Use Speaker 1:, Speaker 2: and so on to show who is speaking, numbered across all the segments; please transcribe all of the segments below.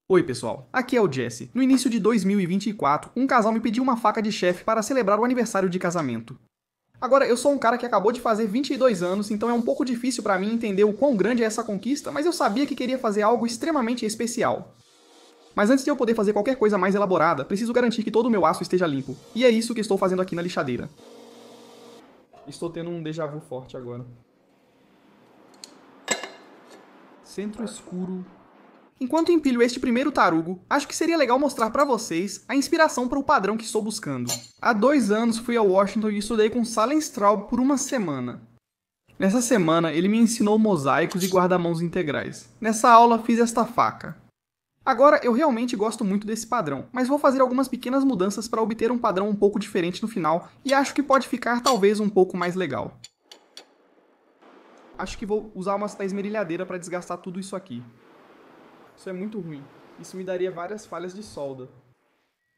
Speaker 1: Oi pessoal, aqui é o Jesse. No início de 2024, um casal me pediu uma faca de chefe para celebrar o aniversário de casamento. Agora, eu sou um cara que acabou de fazer 22 anos, então é um pouco difícil para mim entender o quão grande é essa conquista, mas eu sabia que queria fazer algo extremamente especial. Mas antes de eu poder fazer qualquer coisa mais elaborada, preciso garantir que todo o meu aço esteja limpo. E é isso que estou fazendo aqui na lixadeira. Estou tendo um déjà vu forte agora. Centro escuro. Enquanto empilho este primeiro tarugo, acho que seria legal mostrar pra vocês a inspiração para o padrão que estou buscando. Há 2 anos fui a Washington e estudei com Salem Straub por uma semana. Nessa semana, ele me ensinou mosaicos e guarda-mãos integrais. Nessa aula, fiz esta faca. Agora, eu realmente gosto muito desse padrão, mas vou fazer algumas pequenas mudanças para obter um padrão um pouco diferente no final, e acho que pode ficar talvez um pouco mais legal. Acho que vou usar uma esmerilhadeira para desgastar tudo isso aqui. Isso é muito ruim. Isso me daria várias falhas de solda.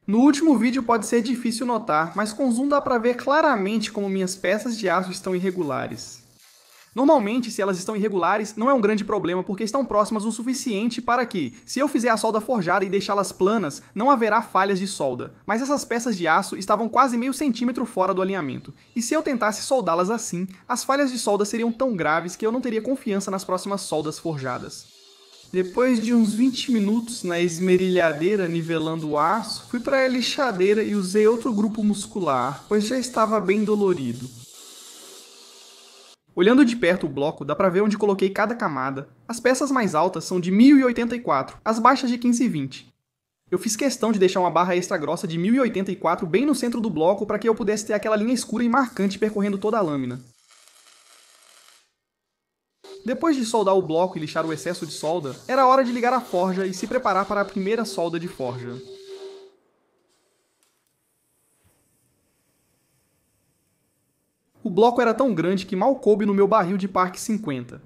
Speaker 1: No último vídeo pode ser difícil notar, mas com zoom dá pra ver claramente como minhas peças de aço estão irregulares. Normalmente, se elas estão irregulares, não é um grande problema porque estão próximas o suficiente para que, se eu fizer a solda forjada e deixá-las planas, não haverá falhas de solda. Mas essas peças de aço estavam quase meio centímetro fora do alinhamento, e se eu tentasse soldá-las assim, as falhas de solda seriam tão graves que eu não teria confiança nas próximas soldas forjadas. Depois de uns 20 minutos na esmerilhadeira nivelando o aço, fui para a lixadeira e usei outro grupo muscular, pois já estava bem dolorido. Olhando de perto o bloco, dá para ver onde coloquei cada camada. As peças mais altas são de 1084, as baixas de 1520. Eu fiz questão de deixar uma barra extra grossa de 1084 bem no centro do bloco para que eu pudesse ter aquela linha escura e marcante percorrendo toda a lâmina. Depois de soldar o bloco e lixar o excesso de solda, era hora de ligar a forja e se preparar para a primeira solda de forja. O bloco era tão grande que mal coube no meu barril de Park 50.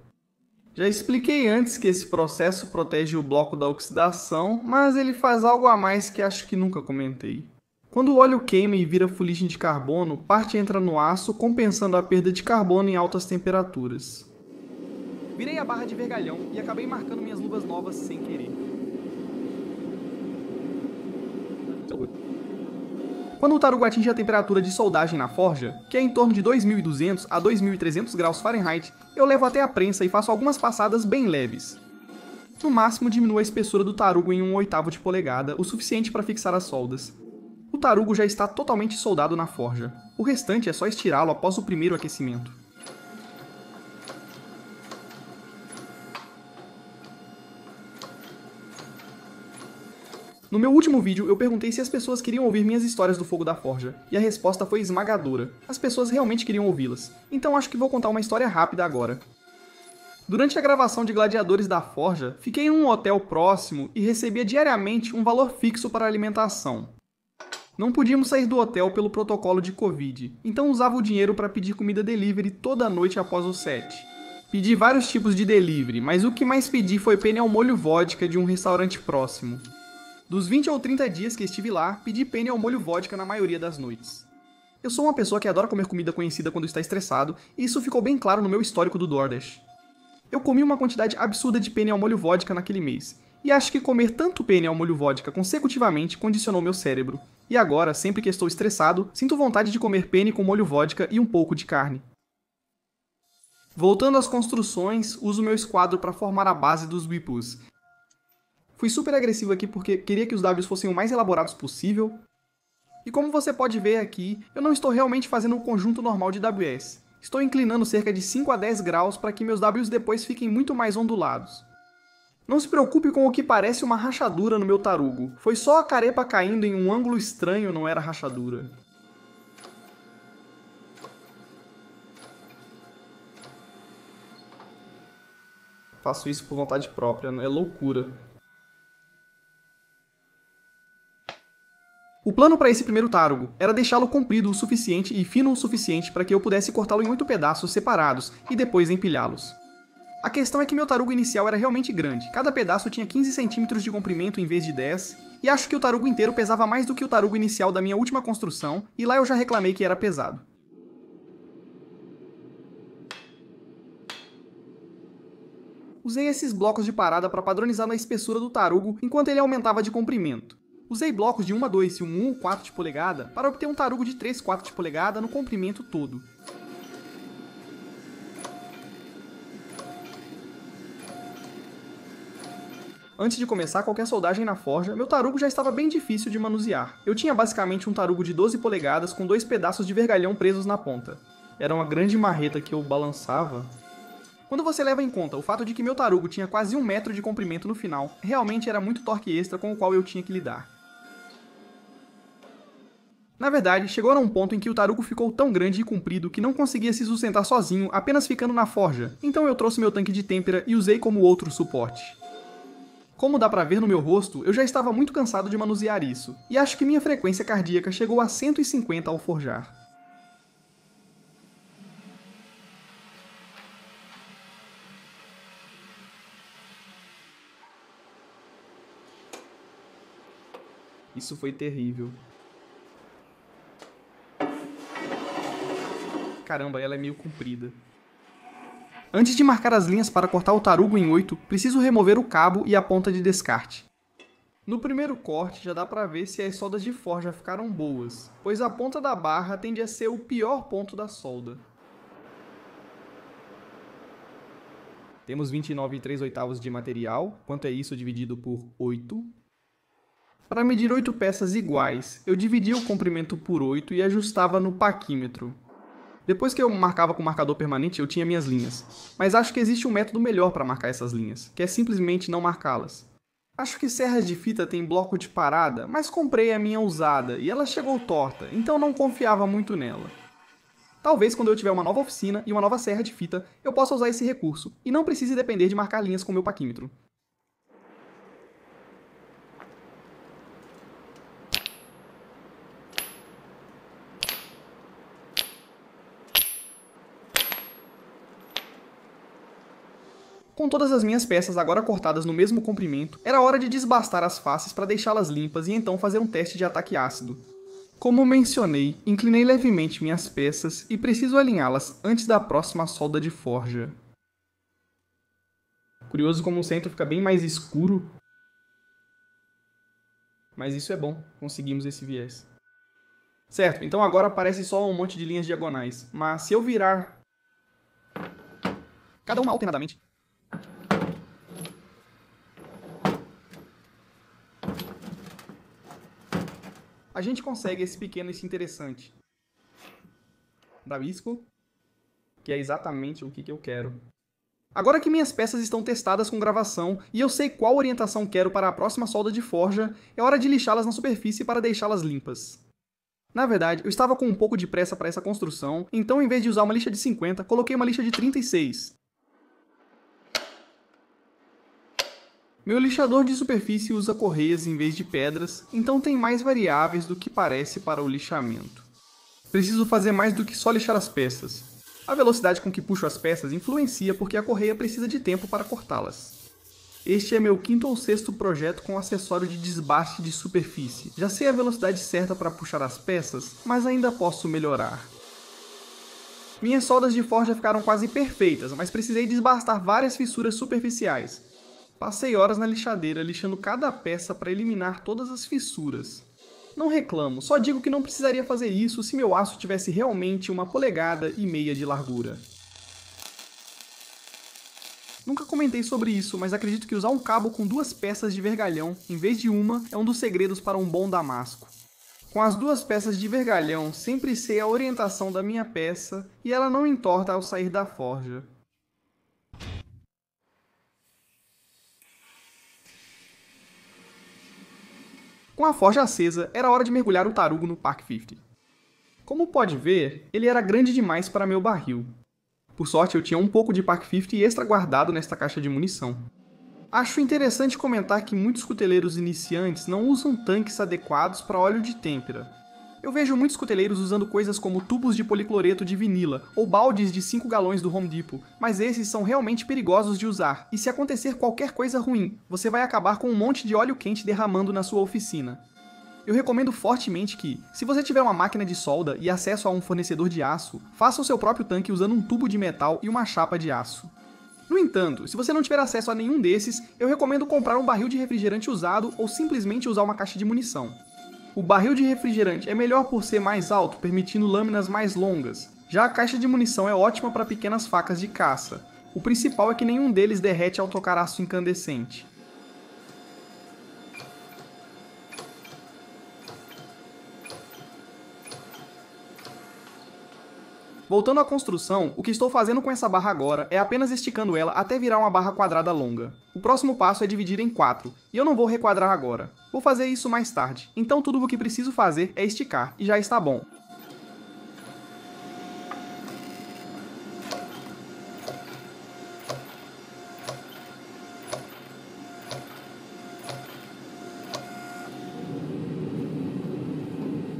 Speaker 1: Já expliquei antes que esse processo protege o bloco da oxidação, mas ele faz algo a mais que acho que nunca comentei. Quando o óleo queima e vira fuligem de carbono, parte entra no aço, compensando a perda de carbono em altas temperaturas. Virei a barra de vergalhão e acabei marcando minhas luvas novas sem querer. Quando o tarugo atinge a temperatura de soldagem na forja, que é em torno de 2200 a 2300 graus Fahrenheit, eu levo até a prensa e faço algumas passadas bem leves. No máximo, diminuo a espessura do tarugo em 1/8 de polegada, o suficiente para fixar as soldas. O tarugo já está totalmente soldado na forja. O restante é só estirá-lo após o primeiro aquecimento. No meu último vídeo, eu perguntei se as pessoas queriam ouvir minhas histórias do fogo da forja, e a resposta foi esmagadora. As pessoas realmente queriam ouvi-las, então acho que vou contar uma história rápida agora. Durante a gravação de Gladiadores da Forja, fiquei em um hotel próximo e recebia diariamente um valor fixo para a alimentação. Não podíamos sair do hotel pelo protocolo de Covid, então usava o dinheiro para pedir comida delivery toda noite após o set. Pedi vários tipos de delivery, mas o que mais pedi foi penne ao molho vodka de um restaurante próximo. Dos 20 ou 30 dias que estive lá, pedi penne ao molho vodka na maioria das noites. Eu sou uma pessoa que adora comer comida conhecida quando está estressado, e isso ficou bem claro no meu histórico do DoorDash. Eu comi uma quantidade absurda de penne ao molho vodka naquele mês, e acho que comer tanto penne ao molho vodka consecutivamente condicionou meu cérebro. E agora, sempre que estou estressado, sinto vontade de comer penne com molho vodka e um pouco de carne. Voltando às construções, uso meu esquadro para formar a base dos Weepoos. Fui super agressivo aqui porque queria que os Ws fossem o mais elaborados possível. E como você pode ver aqui, eu não estou realmente fazendo o conjunto normal de WS. Estou inclinando cerca de 5 a 10 graus para que meus Ws depois fiquem muito mais ondulados. Não se preocupe com o que parece uma rachadura no meu tarugo. Foi só a carepa caindo em um ângulo estranho, não era rachadura. Faço isso por vontade própria, é loucura. O plano para esse primeiro tarugo era deixá-lo comprido o suficiente e fino o suficiente para que eu pudesse cortá-lo em 8 pedaços separados e depois empilhá-los. A questão é que meu tarugo inicial era realmente grande, cada pedaço tinha 15 centímetros de comprimento em vez de 10, e acho que o tarugo inteiro pesava mais do que o tarugo inicial da minha última construção, e lá eu já reclamei que era pesado. Usei esses blocos de parada para padronizar na espessura do tarugo enquanto ele aumentava de comprimento. Usei blocos de 1/2 e 1/4 de polegada para obter um tarugo de 3/4 de polegada no comprimento todo. Antes de começar qualquer soldagem na forja, meu tarugo já estava bem difícil de manusear. Eu tinha basicamente um tarugo de 12 polegadas com 2 pedaços de vergalhão presos na ponta. Era uma grande marreta que eu balançava. Quando você leva em conta o fato de que meu tarugo tinha quase 1 metro de comprimento no final, realmente era muito torque extra com o qual eu tinha que lidar. Na verdade, chegou a um ponto em que o tarugo ficou tão grande e comprido que não conseguia se sustentar sozinho, apenas ficando na forja, então eu trouxe meu tanque de têmpera e usei como outro suporte. Como dá pra ver no meu rosto, eu já estava muito cansado de manusear isso, e acho que minha frequência cardíaca chegou a 150 ao forjar. Isso foi terrível. Caramba, ela é meio comprida. Antes de marcar as linhas para cortar o tarugo em 8, preciso remover o cabo e a ponta de descarte. No primeiro corte já dá pra ver se as soldas de forja ficaram boas, pois a ponta da barra tende a ser o pior ponto da solda. Temos 29 3/8 de material, quanto é isso dividido por 8? Para medir 8 peças iguais, eu dividia o comprimento por 8 e ajustava no paquímetro. Depois que eu marcava com marcador permanente, eu tinha minhas linhas. Mas acho que existe um método melhor para marcar essas linhas, que é simplesmente não marcá-las. Acho que serras de fita têm bloco de parada, mas comprei a minha usada e ela chegou torta, então não confiava muito nela. Talvez quando eu tiver uma nova oficina e uma nova serra de fita, eu possa usar esse recurso, e não precise depender de marcar linhas com meu paquímetro. Com todas as minhas peças agora cortadas no mesmo comprimento, era hora de desbastar as faces para deixá-las limpas e então fazer um teste de ataque ácido. Como mencionei, inclinei levemente minhas peças e preciso alinhá-las antes da próxima solda de forja. Curioso como o centro fica bem mais escuro. Mas isso é bom, conseguimos esse viés. Certo, então agora aparece só um monte de linhas diagonais, mas se eu virar cada uma alternadamente, a gente consegue esse pequeno e esse interessante. Rabisco, que é exatamente o que eu quero. Agora que minhas peças estão testadas com gravação e eu sei qual orientação quero para a próxima solda de forja, é hora de lixá-las na superfície para deixá-las limpas. Na verdade, eu estava com um pouco de pressa para essa construção, então em vez de usar uma lixa de 50, coloquei uma lixa de 36. Meu lixador de superfície usa correias em vez de pedras, então tem mais variáveis do que parece para o lixamento. Preciso fazer mais do que só lixar as peças. A velocidade com que puxo as peças influencia porque a correia precisa de tempo para cortá-las. Este é meu 5º ou 6º projeto com acessório de desbaste de superfície. Já sei a velocidade certa para puxar as peças, mas ainda posso melhorar. Minhas soldas de forja ficaram quase perfeitas, mas precisei desbastar várias fissuras superficiais. Passei horas na lixadeira lixando cada peça para eliminar todas as fissuras. Não reclamo, só digo que não precisaria fazer isso se meu aço tivesse realmente 1,5 polegadas de largura. Nunca comentei sobre isso, mas acredito que usar um cabo com 2 peças de vergalhão, em vez de uma, é um dos segredos para um bom damasco. Com as 2 peças de vergalhão, sempre sei a orientação da minha peça e ela não entorta ao sair da forja. Com a forja acesa, era hora de mergulhar o tarugo no Park 50. Como pode ver, ele era grande demais para meu barril. Por sorte, eu tinha um pouco de Park 50 extra guardado nesta caixa de munição. Acho interessante comentar que muitos cuteleiros iniciantes não usam tanques adequados para óleo de têmpera. Eu vejo muitos cuteleiros usando coisas como tubos de policloreto de vinila ou baldes de 5 galões do Home Depot, mas esses são realmente perigosos de usar, e se acontecer qualquer coisa ruim, você vai acabar com um monte de óleo quente derramando na sua oficina. Eu recomendo fortemente que, se você tiver uma máquina de solda e acesso a um fornecedor de aço, faça o seu próprio tanque usando um tubo de metal e uma chapa de aço. No entanto, se você não tiver acesso a nenhum desses, eu recomendo comprar um barril de refrigerante usado ou simplesmente usar uma caixa de munição. O barril de refrigerante é melhor por ser mais alto, permitindo lâminas mais longas. Já a caixa de munição é ótima para pequenas facas de caça. O principal é que nenhum deles derrete ao tocar aço incandescente. Voltando à construção, o que estou fazendo com essa barra agora é apenas esticando ela até virar uma barra quadrada longa. O próximo passo é dividir em 4, e eu não vou requadrar agora. Vou fazer isso mais tarde, então tudo o que preciso fazer é esticar, e já está bom.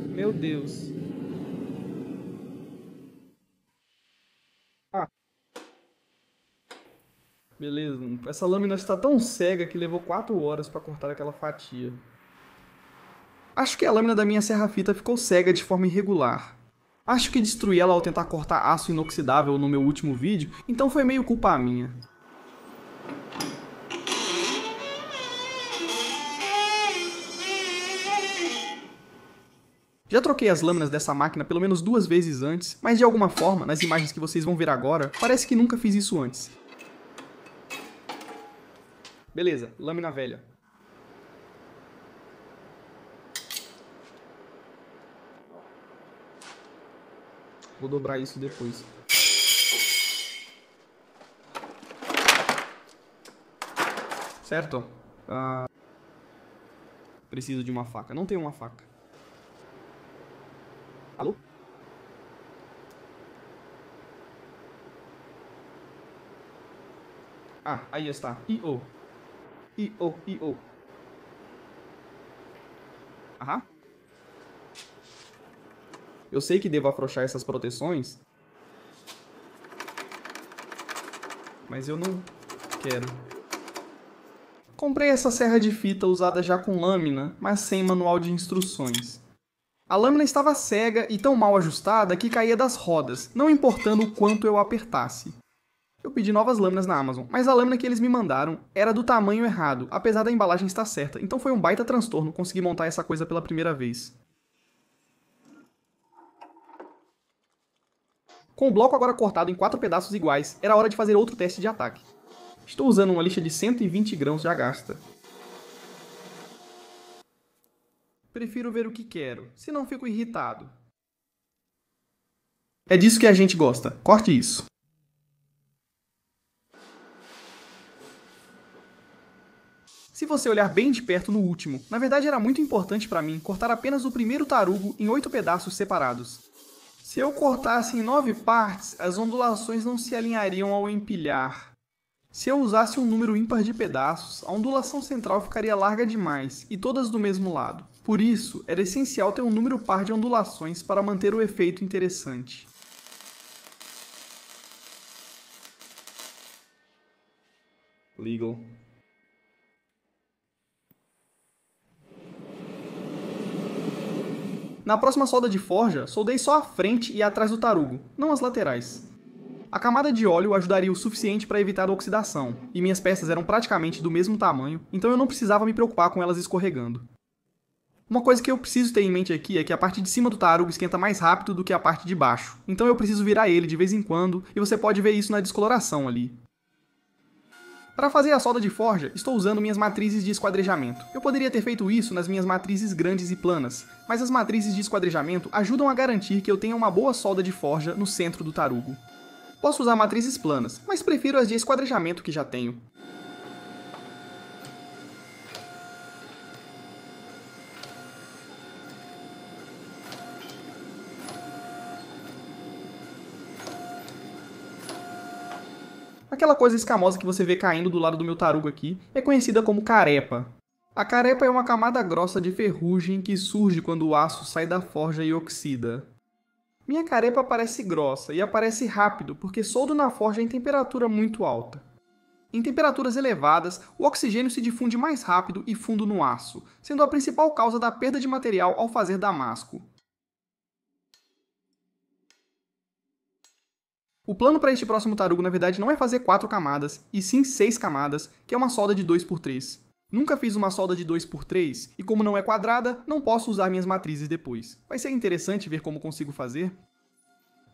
Speaker 1: Meu Deus. Beleza, essa lâmina está tão cega que levou 4 horas para cortar aquela fatia. Acho que a lâmina da minha serra-fita ficou cega de forma irregular. Acho que destruí ela ao tentar cortar aço inoxidável no meu último vídeo, então foi meio culpa minha. Já troquei as lâminas dessa máquina pelo menos 2 vezes antes, mas de alguma forma, nas imagens que vocês vão ver agora, parece que nunca fiz isso antes. Beleza, lâmina velha. Vou dobrar isso depois. Certo? Preciso de uma faca. Não tenho uma faca. Alô? Ah, aí está. I-O. I-O, I-O. Aham. Eu sei que devo afrouxar essas proteções, mas eu não quero. Comprei essa serra de fita usada já com lâmina, mas sem manual de instruções. A lâmina estava cega e tão mal ajustada que caía das rodas, não importando o quanto eu apertasse. Eu pedi novas lâminas na Amazon, mas a lâmina que eles me mandaram era do tamanho errado, apesar da embalagem estar certa, então foi um baita transtorno conseguir montar essa coisa pela primeira vez. Com o bloco agora cortado em 4 pedaços iguais, era hora de fazer outro teste de ataque. Estou usando uma lixa de 120 grãos de agasta. Prefiro ver o que quero, senão fico irritado. É disso que a gente gosta, corte isso. Se você olhar bem de perto no último, na verdade era muito importante para mim cortar apenas o primeiro tarugo em 8 pedaços separados. Se eu cortasse em 9 partes, as ondulações não se alinhariam ao empilhar. Se eu usasse um número ímpar de pedaços, a ondulação central ficaria larga demais, e todas do mesmo lado. Por isso, era essencial ter um número par de ondulações para manter o efeito interessante. Legal. Na próxima solda de forja, soldei só a frente e atrás do tarugo, não as laterais. A camada de óleo ajudaria o suficiente para evitar a oxidação, e minhas peças eram praticamente do mesmo tamanho, então eu não precisava me preocupar com elas escorregando. Uma coisa que eu preciso ter em mente aqui é que a parte de cima do tarugo esquenta mais rápido do que a parte de baixo, então eu preciso virar ele de vez em quando, e você pode ver isso na descoloração ali. Para fazer a solda de forja, estou usando minhas matrizes de esquadrejamento. Eu poderia ter feito isso nas minhas matrizes grandes e planas, mas as matrizes de esquadrejamento ajudam a garantir que eu tenha uma boa solda de forja no centro do tarugo. Posso usar matrizes planas, mas prefiro as de esquadrejamento que já tenho. Aquela coisa escamosa que você vê caindo do lado do meu tarugo aqui é conhecida como carepa. A carepa é uma camada grossa de ferrugem que surge quando o aço sai da forja e oxida. Minha carepa aparece grossa e aparece rápido porque soldo na forja em temperatura muito alta. Em temperaturas elevadas, o oxigênio se difunde mais rápido e fundo no aço, sendo a principal causa da perda de material ao fazer damasco. O plano para este próximo tarugo, na verdade, não é fazer 4 camadas, e sim 6 camadas, que é uma solda de 2×3. Nunca fiz uma solda de 2×3, e como não é quadrada, não posso usar minhas matrizes depois. Vai ser interessante ver como consigo fazer.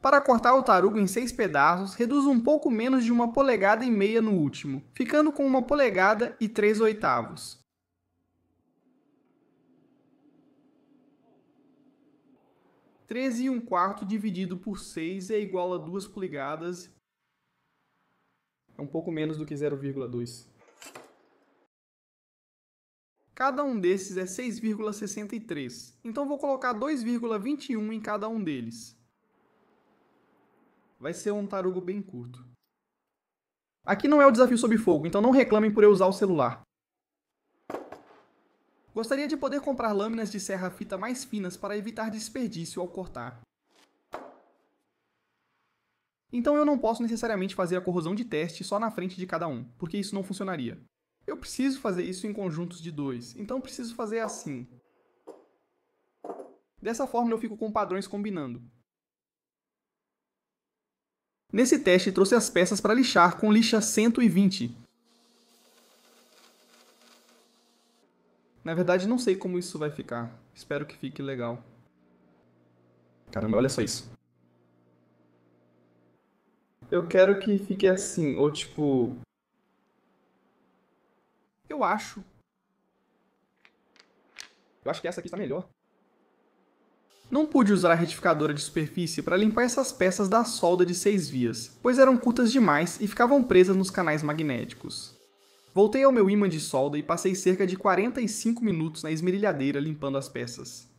Speaker 1: Para cortar o tarugo em 6 pedaços, reduzo um pouco menos de 1,5 polegadas no último, ficando com 1 polegada e 3/8. 13 1/4 dividido por 6 é igual a 2 polegadas. É um pouco menos do que 0,2. Cada um desses é 6,63. Então vou colocar 2,21 em cada um deles. Vai ser um tarugo bem curto. Aqui não é o desafio sob fogo, então não reclamem por eu usar o celular. Gostaria de poder comprar lâminas de serra-fita mais finas para evitar desperdício ao cortar. Então eu não posso necessariamente fazer a corrosão de teste só na frente de cada um, porque isso não funcionaria. Eu preciso fazer isso em conjuntos de 2, então preciso fazer assim. Dessa forma eu fico com padrões combinando. Nesse teste trouxe as peças para lixar com lixa 120. Na verdade não sei como isso vai ficar, espero que fique legal. Caramba, olha só isso. Eu quero que fique assim, ou tipo... Eu acho que essa aqui está melhor. Não pude usar a retificadora de superfície para limpar essas peças da solda de 6 vias, pois eram curtas demais e ficavam presas nos canais magnéticos. Voltei ao meu ímã de solda e passei cerca de 45 minutos na esmerilhadeira limpando as peças.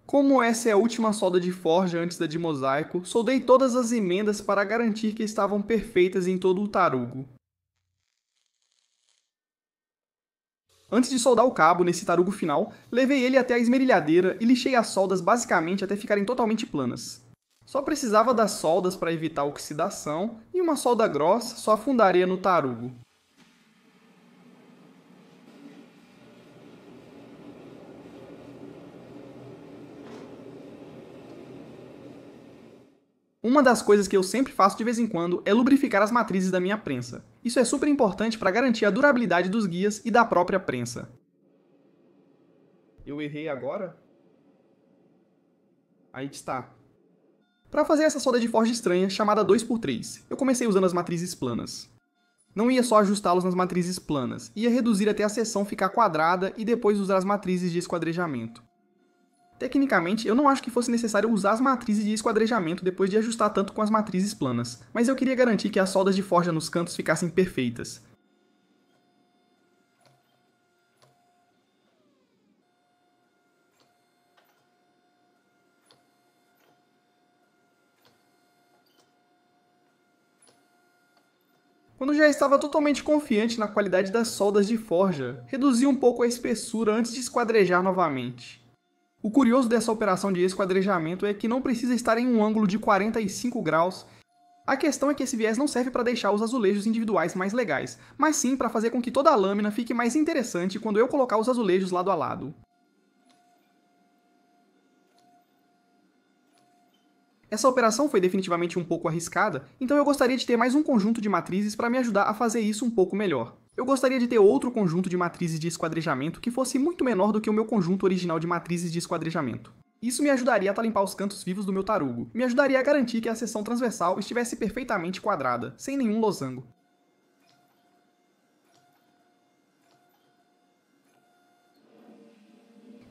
Speaker 1: Como essa é a última solda de forja antes da de mosaico, soldei todas as emendas para garantir que estavam perfeitas em todo o tarugo. Antes de soldar o cabo nesse tarugo final, levei ele até a esmerilhadeira e lixei as soldas basicamente até ficarem totalmente planas. Só precisava das soldas para evitar oxidação e uma solda grossa só afundaria no tarugo. Uma das coisas que eu sempre faço de vez em quando é lubrificar as matrizes da minha prensa. Isso é super importante para garantir a durabilidade dos guias e da própria prensa. Eu errei agora? Aí está. Para fazer essa solda de forja estranha, chamada 2×3, eu comecei usando as matrizes planas. Não ia só ajustá-los nas matrizes planas, ia reduzir até a seção ficar quadrada e depois usar as matrizes de esquadrejamento. Tecnicamente, eu não acho que fosse necessário usar as matrizes de esquadrejamento depois de ajustar tanto com as matrizes planas, mas eu queria garantir que as soldas de forja nos cantos ficassem perfeitas. Quando já estava totalmente confiante na qualidade das soldas de forja, reduzi um pouco a espessura antes de esquadrejar novamente. O curioso dessa operação de esquadrejamento é que não precisa estar em um ângulo de 45 graus. A questão é que esse viés não serve para deixar os azulejos individuais mais legais, mas sim para fazer com que toda a lâmina fique mais interessante quando eu colocar os azulejos lado a lado. Essa operação foi definitivamente um pouco arriscada, então eu gostaria de ter mais um conjunto de matrizes para me ajudar a fazer isso um pouco melhor. Eu gostaria de ter outro conjunto de matrizes de esquadrejamento que fosse muito menor do que o meu conjunto original de matrizes de esquadrejamento. Isso me ajudaria a limpar os cantos vivos do meu tarugo, me ajudaria a garantir que a seção transversal estivesse perfeitamente quadrada, sem nenhum losango.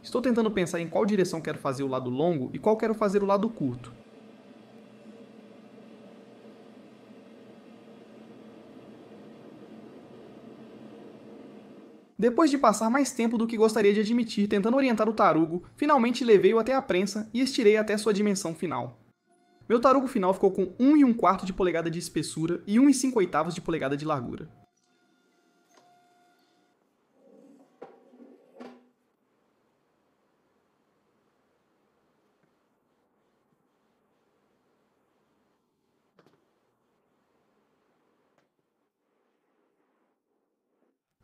Speaker 1: Estou tentando pensar em qual direção quero fazer o lado longo e qual quero fazer o lado curto. Depois de passar mais tempo do que gostaria de admitir tentando orientar o tarugo, finalmente levei-o até a prensa e estirei até sua dimensão final. Meu tarugo final ficou com 1,25 de polegada de espessura e 1,5 de polegada de largura.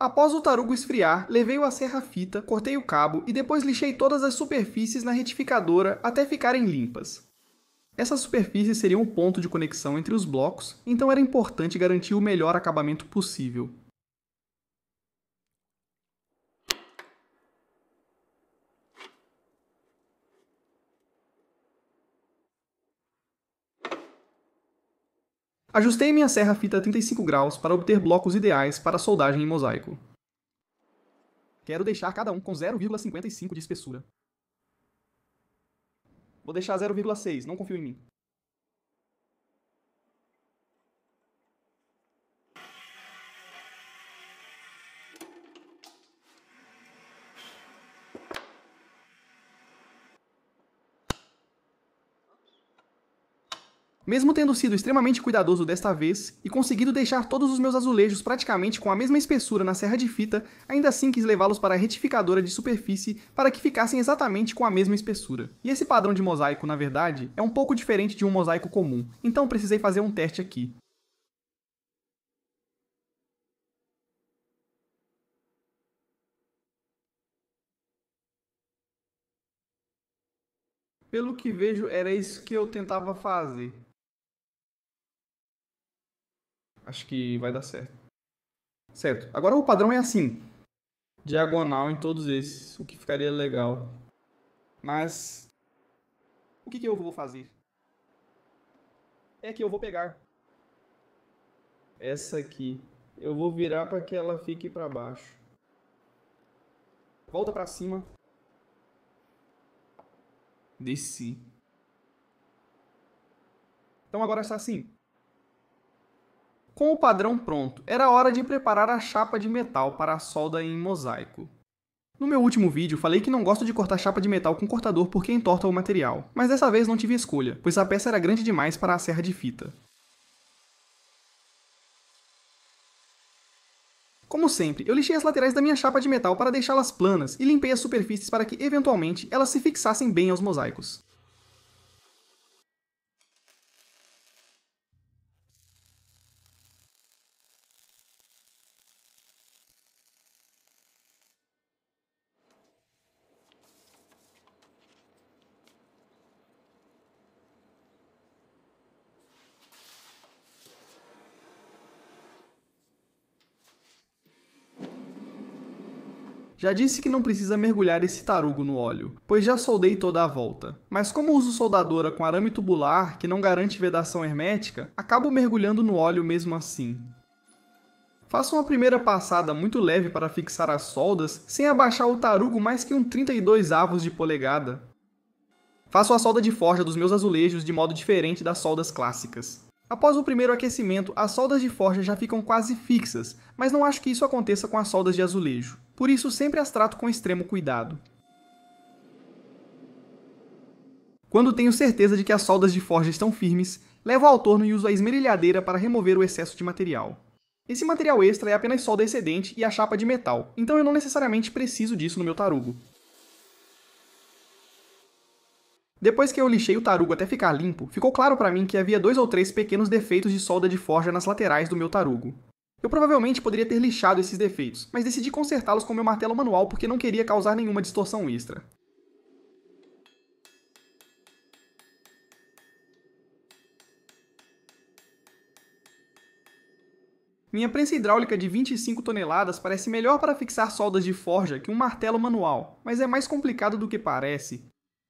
Speaker 1: Após o tarugo esfriar, levei-o à serra-fita, cortei o cabo e depois lixei todas as superfícies na retificadora até ficarem limpas. Essas superfícies seriam o ponto de conexão entre os blocos, então era importante garantir o melhor acabamento possível. Ajustei minha serra-fita a 35 graus para obter blocos ideais para soldagem em mosaico. Quero deixar cada um com 0,55 de espessura. Vou deixar 0,6, não confio em mim. Mesmo tendo sido extremamente cuidadoso desta vez e conseguido deixar todos os meus azulejos praticamente com a mesma espessura na serra de fita, ainda assim quis levá-los para a retificadora de superfície para que ficassem exatamente com a mesma espessura. E esse padrão de mosaico, na verdade, é um pouco diferente de um mosaico comum, então precisei fazer um teste aqui. Pelo que vejo, era isso que eu tentava fazer. Acho que vai dar certo. Certo. Agora o padrão é assim. Diagonal em todos esses, o que ficaria legal. Mas o que eu vou fazer? É que eu vou pegar essa aqui. Eu vou virar para que ela fique para baixo. Volta para cima. Desci. Então agora está assim. Com o padrão pronto, era hora de preparar a chapa de metal para a solda em mosaico. No meu último vídeo, falei que não gosto de cortar chapa de metal com cortador porque entorta o material, mas dessa vez não tive escolha, pois a peça era grande demais para a serra de fita. Como sempre, eu lixei as laterais da minha chapa de metal para deixá-las planas e limpei as superfícies para que, eventualmente, elas se fixassem bem aos mosaicos. Já disse que não precisa mergulhar esse tarugo no óleo, pois já soldei toda a volta. Mas como uso soldadora com arame tubular, que não garante vedação hermética, acabo mergulhando no óleo mesmo assim. Faço uma primeira passada muito leve para fixar as soldas, sem abaixar o tarugo mais que um 32avos de polegada. Faço a solda de forja dos meus azulejos de modo diferente das soldas clássicas. Após o primeiro aquecimento, as soldas de forja já ficam quase fixas, mas não acho que isso aconteça com as soldas de azulejo. Por isso, sempre as trato com extremo cuidado. Quando tenho certeza de que as soldas de forja estão firmes, levo ao torno e uso a esmerilhadeira para remover o excesso de material. Esse material extra é apenas solda excedente e a chapa de metal, então eu não necessariamente preciso disso no meu tarugo. Depois que eu lixei o tarugo até ficar limpo, ficou claro para mim que havia 2 ou 3 pequenos defeitos de solda de forja nas laterais do meu tarugo. Eu provavelmente poderia ter lixado esses defeitos, mas decidi consertá-los com meu martelo manual porque não queria causar nenhuma distorção extra. Minha prensa hidráulica de 25 toneladas parece melhor para fixar soldas de forja que um martelo manual, mas é mais complicado do que parece.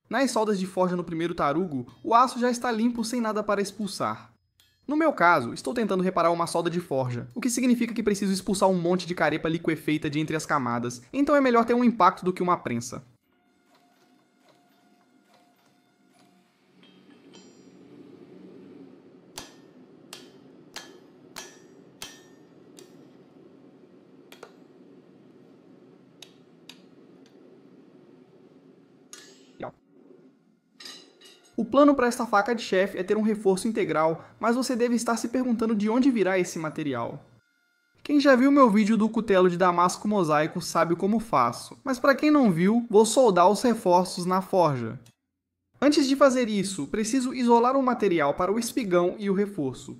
Speaker 1: Nas soldas de forja no primeiro tarugo, o aço já está limpo sem nada para expulsar. No meu caso, estou tentando reparar uma solda de forja, o que significa que preciso expulsar um monte de carepa liquefeita de entre as camadas, então é melhor ter um impacto do que uma prensa. O plano para esta faca de chefe é ter um reforço integral, mas você deve estar se perguntando de onde virá esse material. Quem já viu meu vídeo do cutelo de damasco mosaico sabe como faço, mas para quem não viu, vou soldar os reforços na forja. Antes de fazer isso, preciso isolar o material para o espigão e o reforço.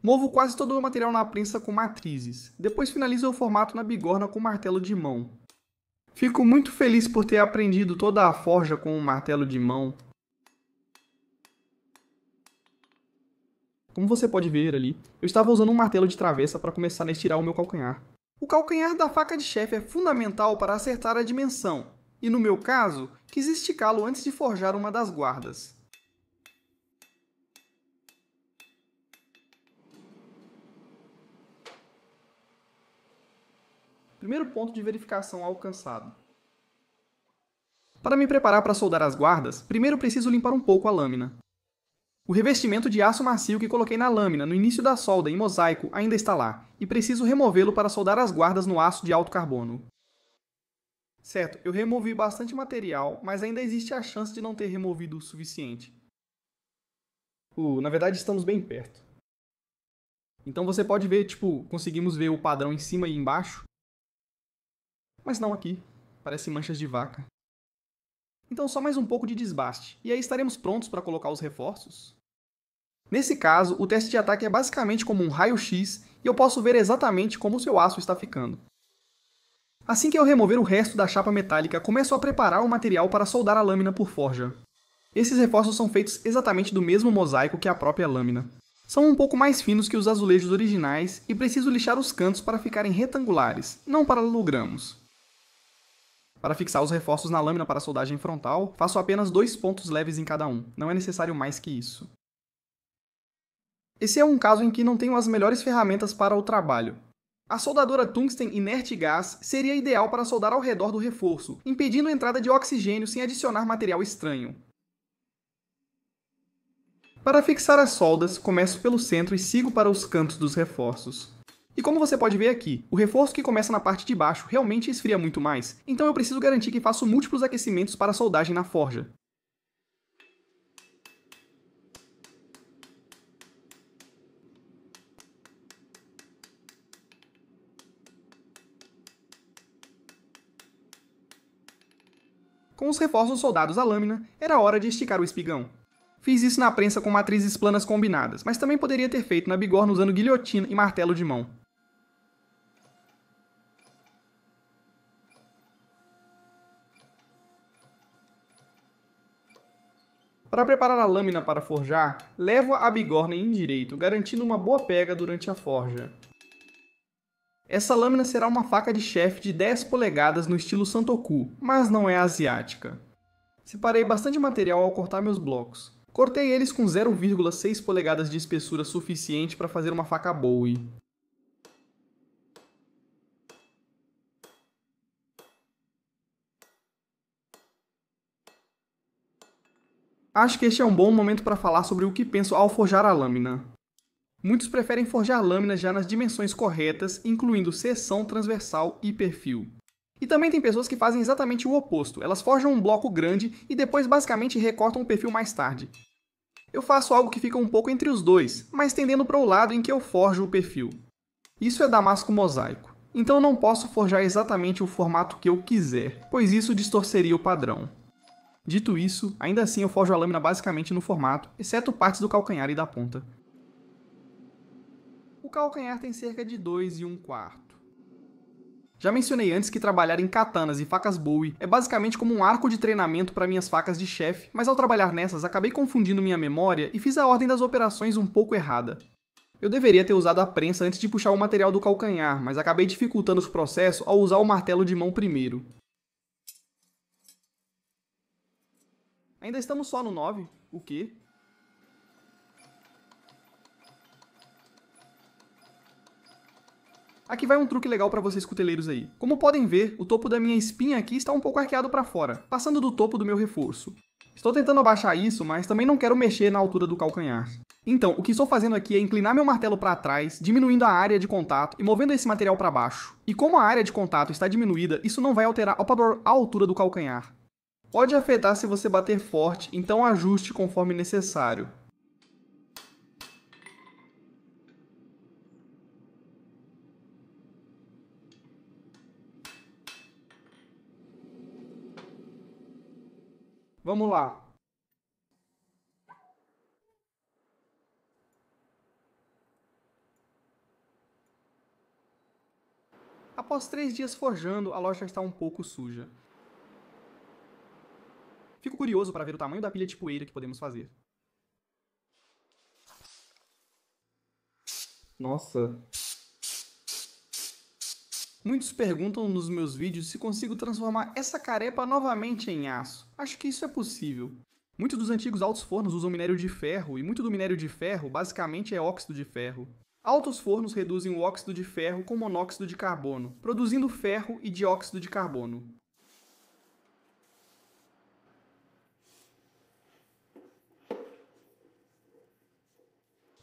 Speaker 1: Movo quase todo o material na prensa com matrizes. Depois finalizo o formato na bigorna com martelo de mão. Fico muito feliz por ter aprendido toda a forja com um martelo de mão. Como você pode ver ali, eu estava usando um martelo de travessa para começar a estirar o meu calcanhar. O calcanhar da faca de chefe é fundamental para acertar a dimensão, e no meu caso, quis esticá-lo antes de forjar uma das guardas. Primeiro ponto de verificação alcançado. Para me preparar para soldar as guardas, primeiro preciso limpar um pouco a lâmina. O revestimento de aço macio que coloquei na lâmina no início da solda em mosaico ainda está lá, e preciso removê-lo para soldar as guardas no aço de alto carbono. Certo, eu removi bastante material, mas ainda existe a chance de não ter removido o suficiente. Na verdade estamos bem perto. Então você pode ver, conseguimos ver o padrão em cima e embaixo. Mas não aqui, parece manchas de vaca. Então só mais um pouco de desbaste, e aí estaremos prontos para colocar os reforços. Nesse caso, o teste de ataque é basicamente como um raio-x e eu posso ver exatamente como o seu aço está ficando. Assim que eu remover o resto da chapa metálica, começo a preparar o material para soldar a lâmina por forja. Esses reforços são feitos exatamente do mesmo mosaico que a própria lâmina. São um pouco mais finos que os azulejos originais e preciso lixar os cantos para ficarem retangulares, não paralelogramos. Para fixar os reforços na lâmina para soldagem frontal, faço apenas 2 pontos leves em cada um, não é necessário mais que isso. Esse é um caso em que não tenho as melhores ferramentas para o trabalho. A soldadora tungsten inerte gás seria ideal para soldar ao redor do reforço, impedindo a entrada de oxigênio sem adicionar material estranho. Para fixar as soldas, começo pelo centro e sigo para os cantos dos reforços. E como você pode ver aqui, o reforço que começa na parte de baixo realmente esfria muito mais, então eu preciso garantir que faço múltiplos aquecimentos para a soldagem na forja. Com os reforços soldados à lâmina, era hora de esticar o espigão. Fiz isso na prensa com matrizes planas combinadas, mas também poderia ter feito na bigorna usando guilhotina e martelo de mão. Para preparar a lâmina para forjar, levo a bigorna em direito, garantindo uma boa pega durante a forja. Essa lâmina será uma faca de chefe de 10 polegadas no estilo Santoku, mas não é asiática. Separei bastante material ao cortar meus blocos. Cortei eles com 0,6 polegadas de espessura suficiente para fazer uma faca Bowie. Acho que este é um bom momento para falar sobre o que penso ao forjar a lâmina. Muitos preferem forjar lâminas já nas dimensões corretas, incluindo seção, transversal e perfil. E também tem pessoas que fazem exatamente o oposto, elas forjam um bloco grande e depois basicamente recortam o perfil mais tarde. Eu faço algo que fica um pouco entre os dois, mas tendendo para o lado em que eu forjo o perfil. Isso é damasco mosaico, então eu não posso forjar exatamente o formato que eu quiser, pois isso distorceria o padrão. Dito isso, ainda assim eu forjo a lâmina basicamente no formato, exceto partes do calcanhar e da ponta. O calcanhar tem cerca de 2 1/4. Já mencionei antes que trabalhar em katanas e facas Bowie é basicamente como um arco de treinamento para minhas facas de chefe, mas ao trabalhar nessas acabei confundindo minha memória e fiz a ordem das operações um pouco errada. Eu deveria ter usado a prensa antes de puxar o material do calcanhar, mas acabei dificultando o processo ao usar o martelo de mão primeiro. Ainda estamos só no 9? O quê? Aqui vai um truque legal para vocês cuteleiros aí. Como podem ver, o topo da minha espinha aqui está um pouco arqueado para fora, passando do topo do meu reforço. Estou tentando abaixar isso, mas também não quero mexer na altura do calcanhar. Então, o que estou fazendo aqui é inclinar meu martelo para trás, diminuindo a área de contato e movendo esse material para baixo. E como a área de contato está diminuída, isso não vai alterar a altura do calcanhar. Pode afetar se você bater forte, então ajuste conforme necessário. Vamos lá. Após 3 dias forjando, a loja está um pouco suja. Fico curioso para ver o tamanho da pilha de poeira que podemos fazer. Nossa. Muitos perguntam nos meus vídeos se consigo transformar essa carepa novamente em aço. Acho que isso é possível. Muitos dos antigos altos fornos usam minério de ferro, e muito do minério de ferro basicamente é óxido de ferro. Altos fornos reduzem o óxido de ferro com monóxido de carbono, produzindo ferro e dióxido de carbono.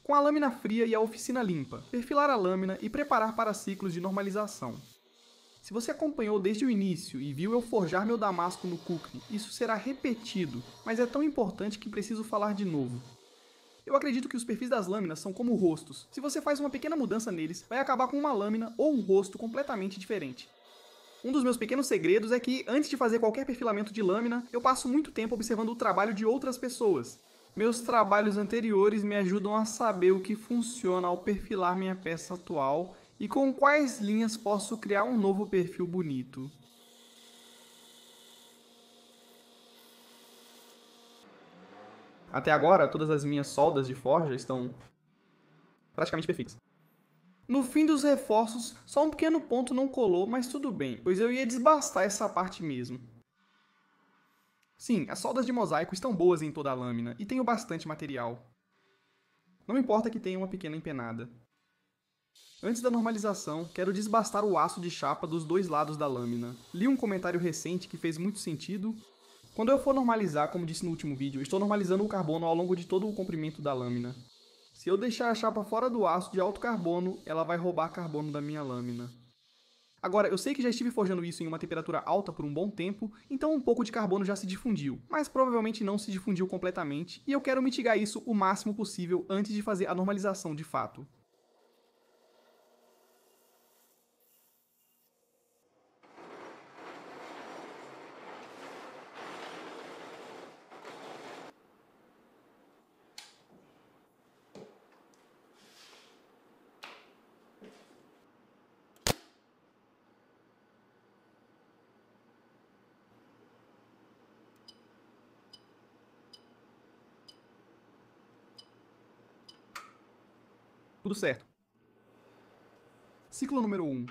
Speaker 1: Com a lâmina fria e a oficina limpa, perfilar a lâmina e preparar para ciclos de normalização. Se você acompanhou desde o início e viu eu forjar meu damasco no Kukri, isso será repetido, mas é tão importante que preciso falar de novo. Eu acredito que os perfis das lâminas são como rostos. Se você faz uma pequena mudança neles, vai acabar com uma lâmina ou um rosto completamente diferente. Um dos meus pequenos segredos é que, antes de fazer qualquer perfilamento de lâmina, eu passo muito tempo observando o trabalho de outras pessoas. Meus trabalhos anteriores me ajudam a saber o que funciona ao perfilar minha peça atual e com quais linhas posso criar um novo perfil bonito. Até agora, todas as minhas soldas de forja estão praticamente perfeitas. No fim dos reforços, só um pequeno ponto não colou, mas tudo bem, pois eu ia desbastar essa parte mesmo. Sim, as soldas de mosaico estão boas em toda a lâmina, e tenho bastante material. Não importa que tenha uma pequena empenada. Antes da normalização, quero desbastar o aço de chapa dos dois lados da lâmina. Li um comentário recente que fez muito sentido. Quando eu for normalizar, como disse no último vídeo, estou normalizando o carbono ao longo de todo o comprimento da lâmina. Se eu deixar a chapa fora do aço de alto carbono, ela vai roubar carbono da minha lâmina. Agora, eu sei que já estive forjando isso em uma temperatura alta por um bom tempo, então um pouco de carbono já se difundiu, mas provavelmente não se difundiu completamente, e eu quero mitigar isso o máximo possível antes de fazer a normalização de fato. Tudo certo. Ciclo número 1.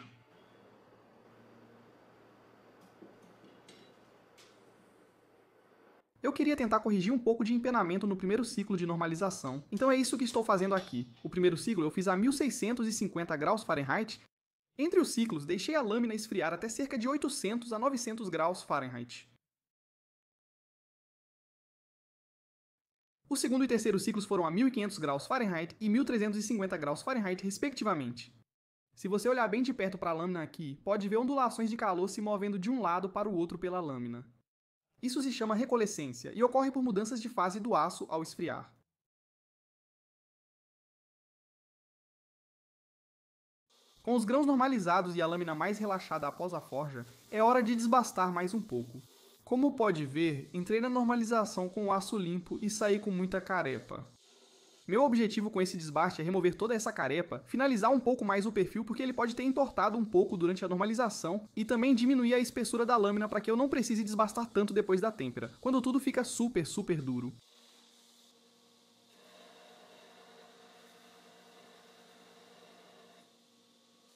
Speaker 1: Eu queria tentar corrigir um pouco de empenamento no primeiro ciclo de normalização, então é isso que estou fazendo aqui. O primeiro ciclo eu fiz a 1650 graus Fahrenheit. Entre os ciclos, deixei a lâmina esfriar até cerca de 800 a 900 graus Fahrenheit. O segundo e terceiro ciclos foram a 1500 graus Fahrenheit e 1350 graus Fahrenheit, respectivamente. Se você olhar bem de perto para a lâmina aqui, pode ver ondulações de calor se movendo de um lado para o outro pela lâmina. Isso se chama recolescência e ocorre por mudanças de fase do aço ao esfriar. Com os grãos normalizados e a lâmina mais relaxada após a forja, é hora de desbastar mais um pouco. Como pode ver, entrei na normalização com o aço limpo e saí com muita carepa. Meu objetivo com esse desbaste é remover toda essa carepa, finalizar um pouco mais o perfil porque ele pode ter entortado um pouco durante a normalização e também diminuir a espessura da lâmina para que eu não precise desbastar tanto depois da têmpera, quando tudo fica super duro.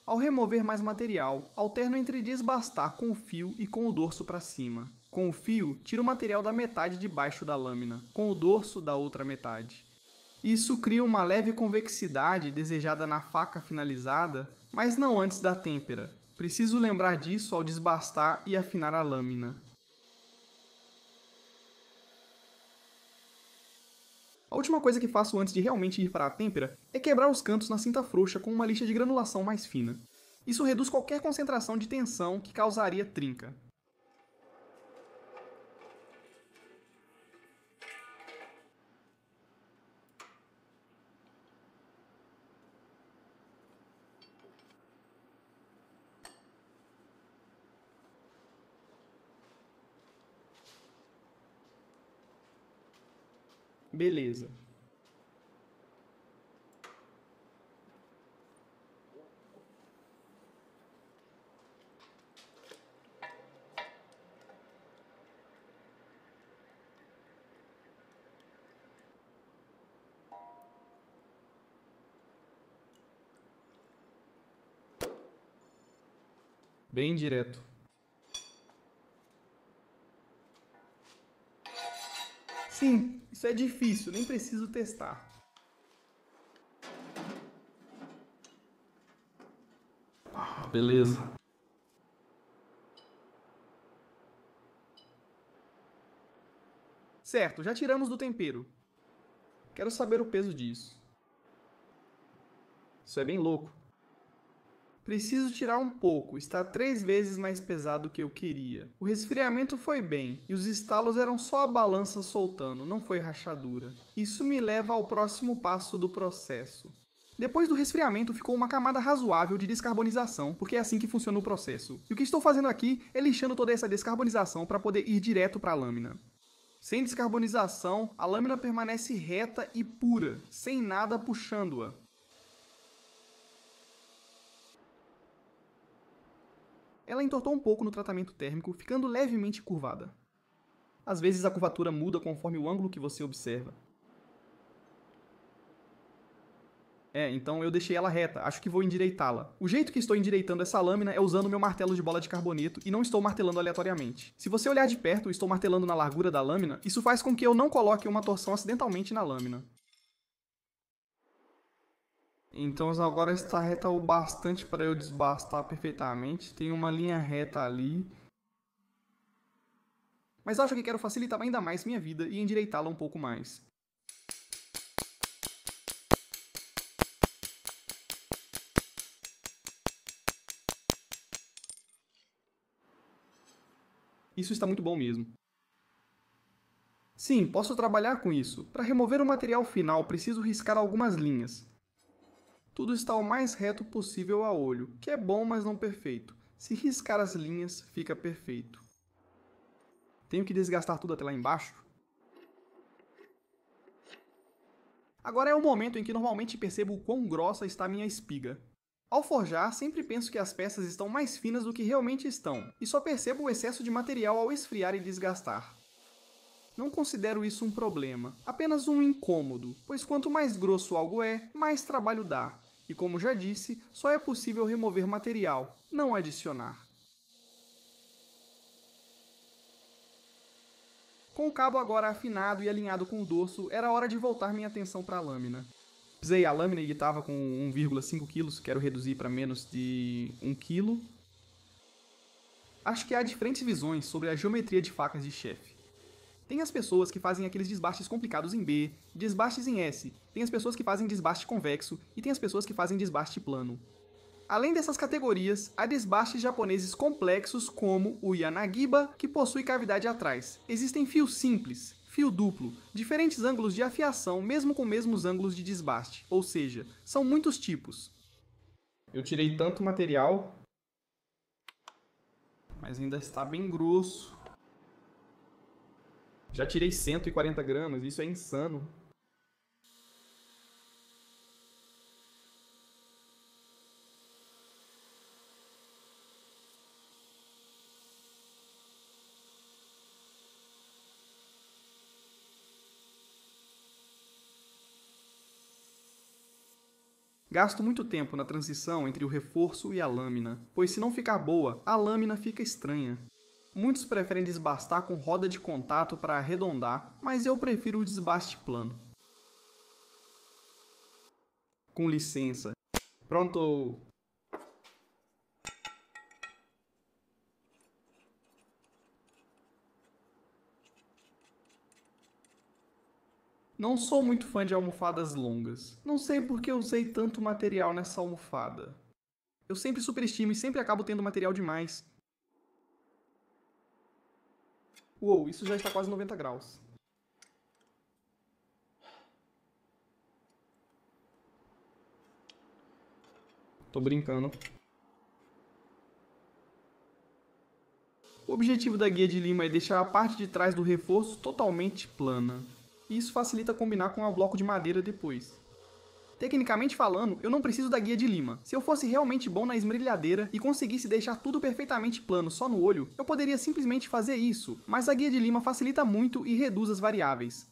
Speaker 1: Ao remover mais material, alterno entre desbastar com o fio e com o dorso para cima. Com o fio, tiro o material da metade de baixo da lâmina, com o dorso da outra metade. Isso cria uma leve convexidade desejada na faca finalizada, mas não antes da têmpera. Preciso lembrar disso ao desbastar e afinar a lâmina. A última coisa que faço antes de realmente ir para a têmpera é quebrar os cantos na cinta frouxa com uma lixa de granulação mais fina. Isso reduz qualquer concentração de tensão que causaria trinca. Beleza. Bem direto. Sim, isso é difícil, nem preciso testar. Beleza. Certo, já tiramos do tempero. Quero saber o peso disso. Isso é bem louco. Preciso tirar um pouco, está 3 vezes mais pesado do que eu queria. O resfriamento foi bem, e os estalos eram só a balança soltando, não foi rachadura. Isso me leva ao próximo passo do processo. Depois do resfriamento ficou uma camada razoável de descarbonização, porque é assim que funciona o processo. E o que estou fazendo aqui é lixando toda essa descarbonização para poder ir direto para a lâmina. Sem descarbonização, a lâmina permanece reta e pura, sem nada puxando-a. Ela entortou um pouco no tratamento térmico, ficando levemente curvada. Às vezes a curvatura muda conforme o ângulo que você observa. Então eu deixei ela reta, acho que vou endireitá-la. O jeito que estou endireitando essa lâmina é usando meu martelo de bola de carboneto e não estou martelando aleatoriamente. Se você olhar de perto, estou martelando na largura da lâmina, isso faz com que eu não coloque uma torção acidentalmente na lâmina. Então agora está reta o bastante para eu desbastar perfeitamente. Tem uma linha reta ali. Mas acho que quero facilitar ainda mais minha vida e endireitá-la um pouco mais. Isso está muito bom mesmo. Sim, posso trabalhar com isso. Para remover o material final, preciso riscar algumas linhas. Tudo está o mais reto possível a olho, que é bom, mas não perfeito. Se riscar as linhas, fica perfeito. Tenho que desgastar tudo até lá embaixo? Agora é o momento em que normalmente percebo o quão grossa está a minha espiga. Ao forjar, sempre penso que as peças estão mais finas do que realmente estão, e só percebo o excesso de material ao esfriar e desgastar. Não considero isso um problema, apenas um incômodo, pois quanto mais grosso algo é, mais trabalho dá. E como já disse, só é possível remover material, não adicionar. Com o cabo agora afinado e alinhado com o dorso, era hora de voltar minha atenção para a lâmina. Pesei a lâmina e estava com 1,5 kg, quero reduzir para menos de 1 kg. Acho que há diferentes visões sobre a geometria de facas de chefe. Tem as pessoas que fazem aqueles desbastes complicados em B, desbastes em S, tem as pessoas que fazem desbaste convexo e tem as pessoas que fazem desbaste plano. Além dessas categorias, há desbastes japoneses complexos como o Yanagiba, que possui cavidade atrás. Existem fios simples, fio duplo, diferentes ângulos de afiação mesmo com mesmos ângulos de desbaste, ou seja, são muitos tipos. Eu tirei tanto material, mas ainda está bem grosso. Já tirei 140 gramas, isso é insano. Gasto muito tempo na transição entre o reforço e a lâmina, pois se não ficar boa, a lâmina fica estranha. Muitos preferem desbastar com roda de contato para arredondar, mas eu prefiro o desbaste plano. Com licença. Pronto! Não sou muito fã de almofadas longas. Não sei por que usei tanto material nessa almofada. Eu sempre superestimo e sempre acabo tendo material demais. Uou, isso já está quase 90 graus. Tô brincando. O objetivo da guia de lima é deixar a parte de trás do reforço totalmente plana. E isso facilita combinar com o bloco de madeira depois. Tecnicamente falando, eu não preciso da guia de lima. Se eu fosse realmente bom na esmerilhadeira e conseguisse deixar tudo perfeitamente plano só no olho, eu poderia simplesmente fazer isso, mas a guia de lima facilita muito e reduz as variáveis.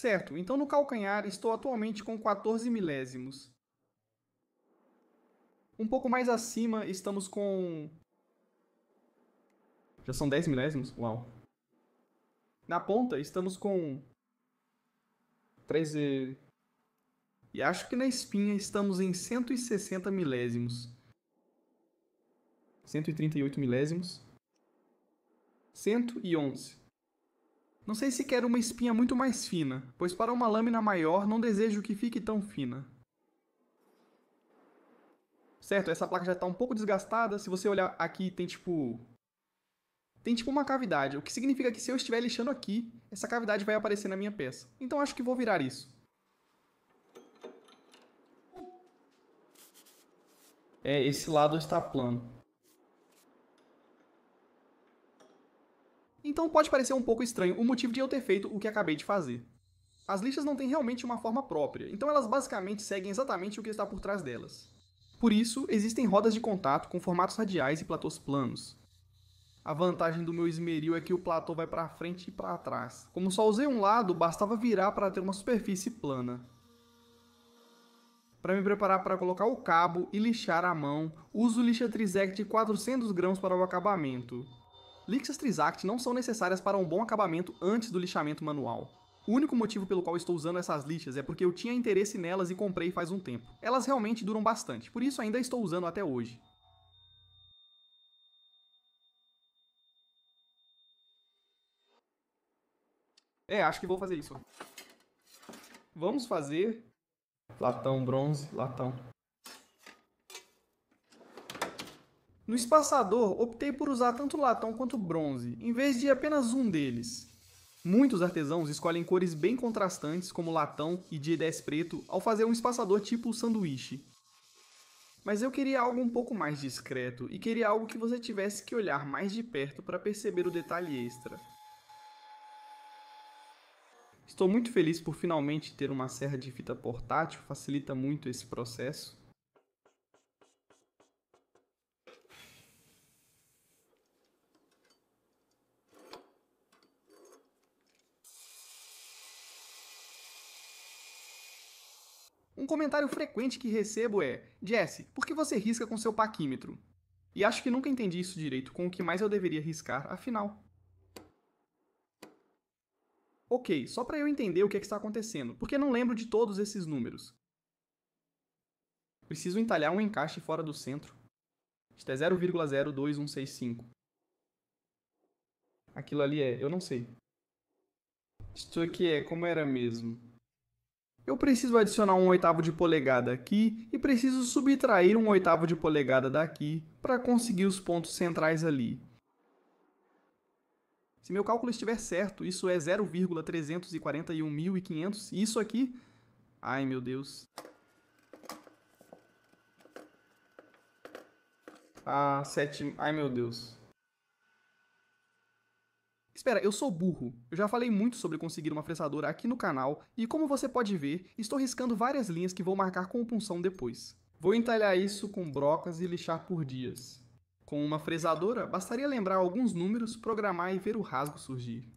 Speaker 1: Certo, então no calcanhar estou atualmente com 14 milésimos. Um pouco mais acima estamos com... Já são 10 milésimos? Uau. Na ponta estamos com 13... E acho que na espinha estamos em 160 milésimos. 138 milésimos. 111. Não sei se quero uma espinha muito mais fina, pois para uma lâmina maior não desejo que fique tão fina. Certo, essa placa já está um pouco desgastada. Se você olhar aqui, tem tipo uma cavidade, o que significa que se eu estiver lixando aqui, essa cavidade vai aparecer na minha peça. Então acho que vou virar isso. Esse lado está plano. Então pode parecer um pouco estranho o motivo de eu ter feito o que acabei de fazer. As lixas não têm realmente uma forma própria, então elas basicamente seguem exatamente o que está por trás delas. Por isso, existem rodas de contato com formatos radiais e platôs planos. A vantagem do meu esmeril é que o platô vai para frente e para trás. Como só usei um lado, bastava virar para ter uma superfície plana. Para me preparar para colocar o cabo e lixar à mão, uso lixa Trizact de 400 grãos para o acabamento. Lixas Trizact não são necessárias para um bom acabamento antes do lixamento manual. O único motivo pelo qual estou usando essas lixas é porque eu tinha interesse nelas e comprei faz um tempo. Elas realmente duram bastante, por isso ainda estou usando até hoje. Acho que vou fazer isso. Vamos fazer... Latão, bronze, latão. No espaçador, optei por usar tanto latão quanto bronze, em vez de apenas um deles. Muitos artesãos escolhem cores bem contrastantes, como latão e D10 preto, ao fazer um espaçador tipo sanduíche. Mas eu queria algo um pouco mais discreto, e queria algo que você tivesse que olhar mais de perto para perceber o detalhe extra. Estou muito feliz por finalmente ter uma serra de fita portátil, facilita muito esse processo. Um comentário frequente que recebo é: Jesse, por que você risca com seu paquímetro? E acho que nunca entendi isso direito com o que mais eu deveria riscar, afinal. Ok, só para eu entender o que está acontecendo, porque não lembro de todos esses números. Preciso entalhar um encaixe fora do centro. Isto é 0,02165. Aquilo ali eu não sei. Isto aqui como era mesmo? Eu preciso adicionar 1/8 de polegada aqui e preciso subtrair 1/8 de polegada daqui para conseguir os pontos centrais ali. Se meu cálculo estiver certo, isso é 0,341.500 e isso aqui... Ai, meu Deus. Ah, 7... Ai, meu Deus. Espera, eu sou burro. Eu já falei muito sobre conseguir uma fressadora aqui no canal e, como você pode ver, estou riscando várias linhas que vou marcar com punção depois. Vou entalhar isso com brocas e lixar por dias. Com uma fresadora, bastaria lembrar alguns números, programar e ver o rasgo surgir.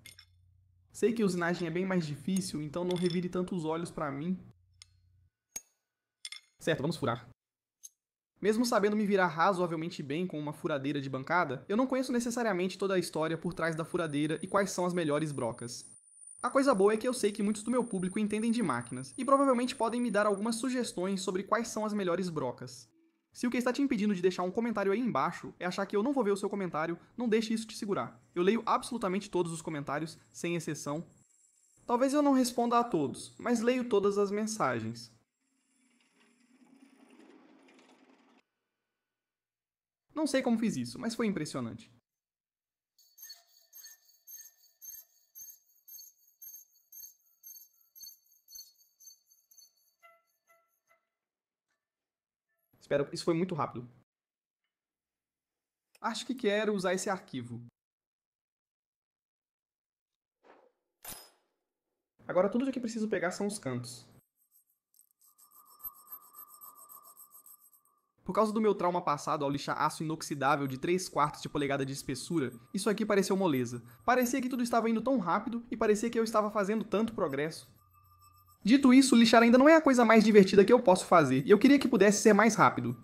Speaker 1: Sei que a usinagem é bem mais difícil, então não revire tanto os olhos para mim. Certo, vamos furar. Mesmo sabendo me virar razoavelmente bem com uma furadeira de bancada, eu não conheço necessariamente toda a história por trás da furadeira e quais são as melhores brocas. A coisa boa é que eu sei que muitos do meu público entendem de máquinas, e provavelmente podem me dar algumas sugestões sobre quais são as melhores brocas. Se o que está te impedindo de deixar um comentário aí embaixo é achar que eu não vou ver o seu comentário, não deixe isso te segurar. Eu leio absolutamente todos os comentários, sem exceção. Talvez eu não responda a todos, mas leio todas as mensagens. Não sei como fiz isso, mas foi impressionante. Espera, isso foi muito rápido. Acho que quero usar esse arquivo. Agora tudo o que preciso pegar são os cantos. Por causa do meu trauma passado ao lixar aço inoxidável de 3/4 de polegada de espessura, isso aqui pareceu moleza. Parecia que tudo estava indo tão rápido e parecia que eu estava fazendo tanto progresso. Dito isso, lixar ainda não é a coisa mais divertida que eu posso fazer, e eu queria que pudesse ser mais rápido.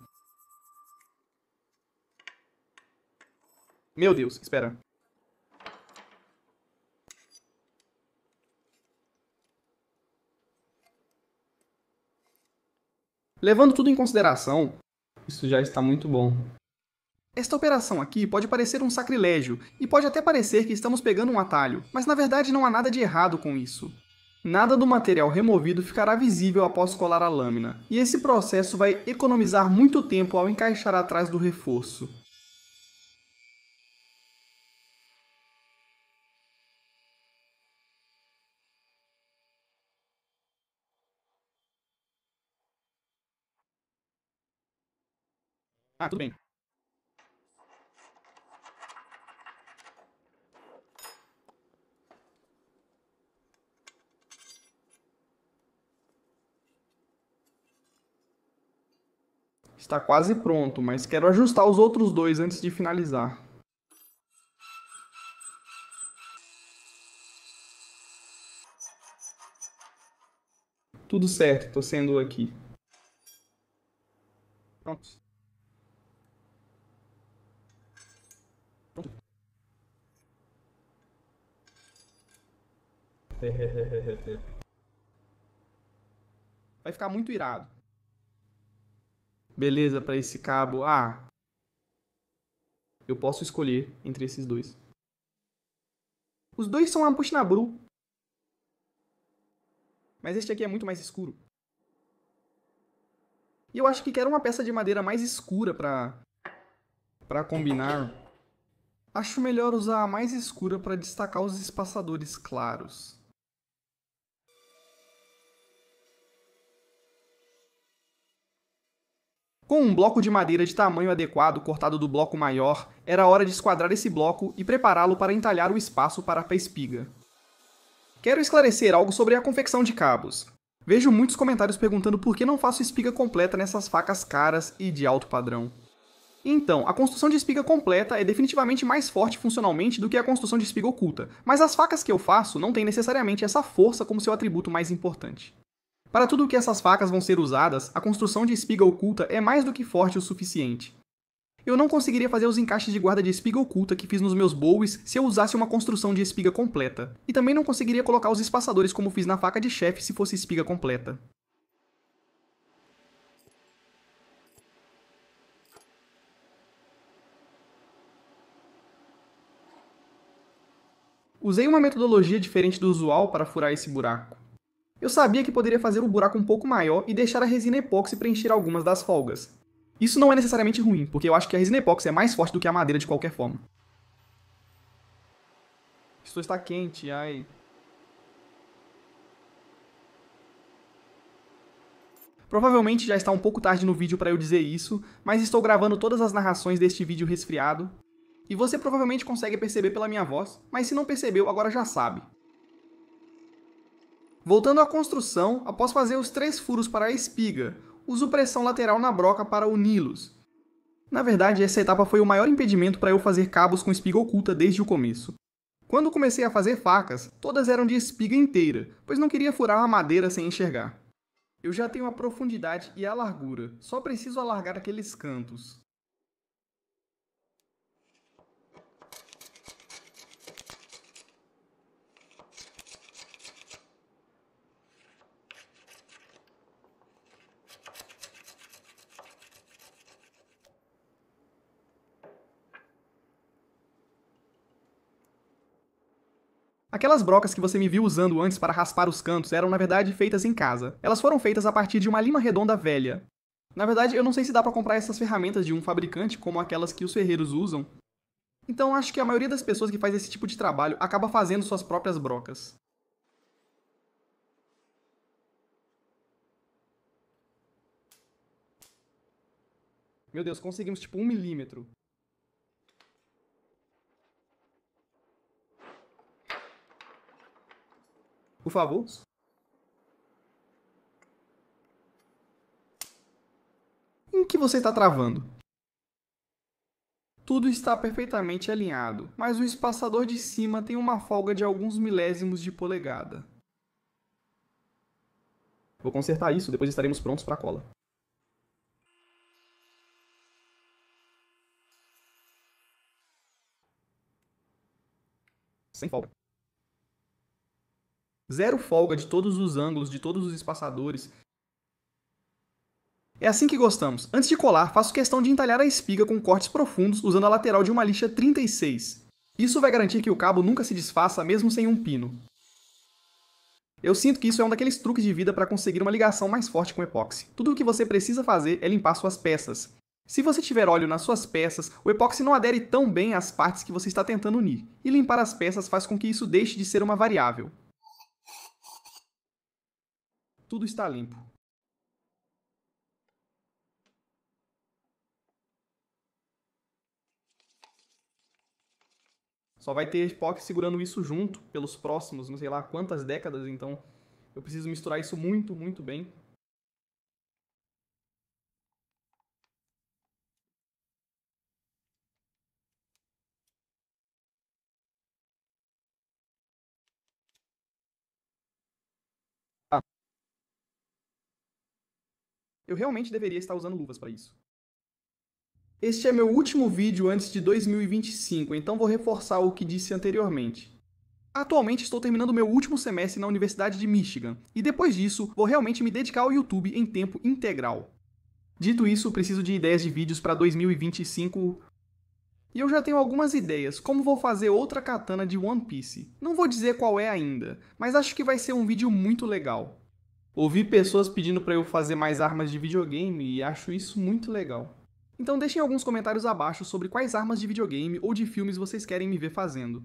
Speaker 1: Meu Deus, espera. Levando tudo em consideração, isso já está muito bom. Esta operação aqui pode parecer um sacrilégio, e pode até parecer que estamos pegando um atalho, mas na verdade não há nada de errado com isso. Nada do material removido ficará visível após colar a lâmina, e esse processo vai economizar muito tempo ao encaixar atrás do reforço. Ah, tudo bem. Está quase pronto, mas quero ajustar os outros dois antes de finalizar. Tudo certo, estou sendo aqui. Pronto. Vai ficar muito irado. Beleza, para esse cabo. Ah, eu posso escolher entre esses dois. Os dois são Ampushinabru, mas este aqui é muito mais escuro. E eu acho que quero uma peça de madeira mais escura para combinar. Acho melhor usar a mais escura para destacar os espaçadores claros. Com um bloco de madeira de tamanho adequado cortado do bloco maior, era hora de esquadrar esse bloco e prepará-lo para entalhar o espaço para a espiga. Quero esclarecer algo sobre a confecção de cabos. Vejo muitos comentários perguntando por que não faço espiga completa nessas facas caras e de alto padrão. Então, a construção de espiga completa é definitivamente mais forte funcionalmente do que a construção de espiga oculta, mas as facas que eu faço não têm necessariamente essa força como seu atributo mais importante. Para tudo o que essas facas vão ser usadas, a construção de espiga oculta é mais do que forte o suficiente. Eu não conseguiria fazer os encaixes de guarda de espiga oculta que fiz nos meus bowies se eu usasse uma construção de espiga completa, e também não conseguiria colocar os espaçadores como fiz na faca de chefe se fosse espiga completa. Usei uma metodologia diferente do usual para furar esse buraco. Eu sabia que poderia fazer o buraco um pouco maior e deixar a resina epóxi preencher algumas das folgas. Isso não é necessariamente ruim, porque eu acho que a resina epóxi é mais forte do que a madeira de qualquer forma. Isso está quente, ai. Provavelmente já está um pouco tarde no vídeo para eu dizer isso, mas estou gravando todas as narrações deste vídeo resfriado. E você provavelmente consegue perceber pela minha voz, mas se não percebeu, agora já sabe. Voltando à construção, após fazer os 3 furos para a espiga, uso pressão lateral na broca para uni-los. Na verdade, essa etapa foi o maior impedimento para eu fazer cabos com espiga oculta desde o começo. Quando comecei a fazer facas, todas eram de espiga inteira, pois não queria furar a madeira sem enxergar. Eu já tenho a profundidade e a largura, só preciso alargar aqueles cantos. Aquelas brocas que você me viu usando antes para raspar os cantos eram, na verdade, feitas em casa. Elas foram feitas a partir de uma lima redonda velha. Na verdade, eu não sei se dá para comprar essas ferramentas de um fabricante como aquelas que os ferreiros usam. Então acho que a maioria das pessoas que faz esse tipo de trabalho acaba fazendo suas próprias brocas. Meu Deus, conseguimos tipo 1 milímetro. Por favor. Em que você está travando? Tudo está perfeitamente alinhado, mas o espaçador de cima tem uma folga de alguns milésimos de polegada. Vou consertar isso, depois estaremos prontos para a cola. Sem folga. Zero folga de todos os ângulos, de todos os espaçadores. É assim que gostamos. Antes de colar, faço questão de entalhar a espiga com cortes profundos usando a lateral de uma lixa 36. Isso vai garantir que o cabo nunca se desfaça mesmo sem um pino. Eu sinto que isso é um daqueles truques de vida para conseguir uma ligação mais forte com o epóxi. Tudo o que você precisa fazer é limpar suas peças. Se você tiver óleo nas suas peças, o epóxi não adere tão bem às partes que você está tentando unir, e limpar as peças faz com que isso deixe de ser uma variável. Tudo está limpo. Só vai ter epóxi segurando isso junto pelos próximos, não sei lá quantas décadas, então eu preciso misturar isso muito, muito bem. Ah, eu realmente deveria estar usando luvas para isso. Este é meu último vídeo antes de 2025, então vou reforçar o que disse anteriormente. Atualmente estou terminando meu último semestre na Universidade de Michigan, e depois disso vou realmente me dedicar ao YouTube em tempo integral. Dito isso, preciso de ideias de vídeos para 2025 e eu já tenho algumas ideias, como vou fazer outra katana de One Piece. Não vou dizer qual é ainda, mas acho que vai ser um vídeo muito legal. Ouvi pessoas pedindo para eu fazer mais armas de videogame e acho isso muito legal. Então deixem alguns comentários abaixo sobre quais armas de videogame ou de filmes vocês querem me ver fazendo.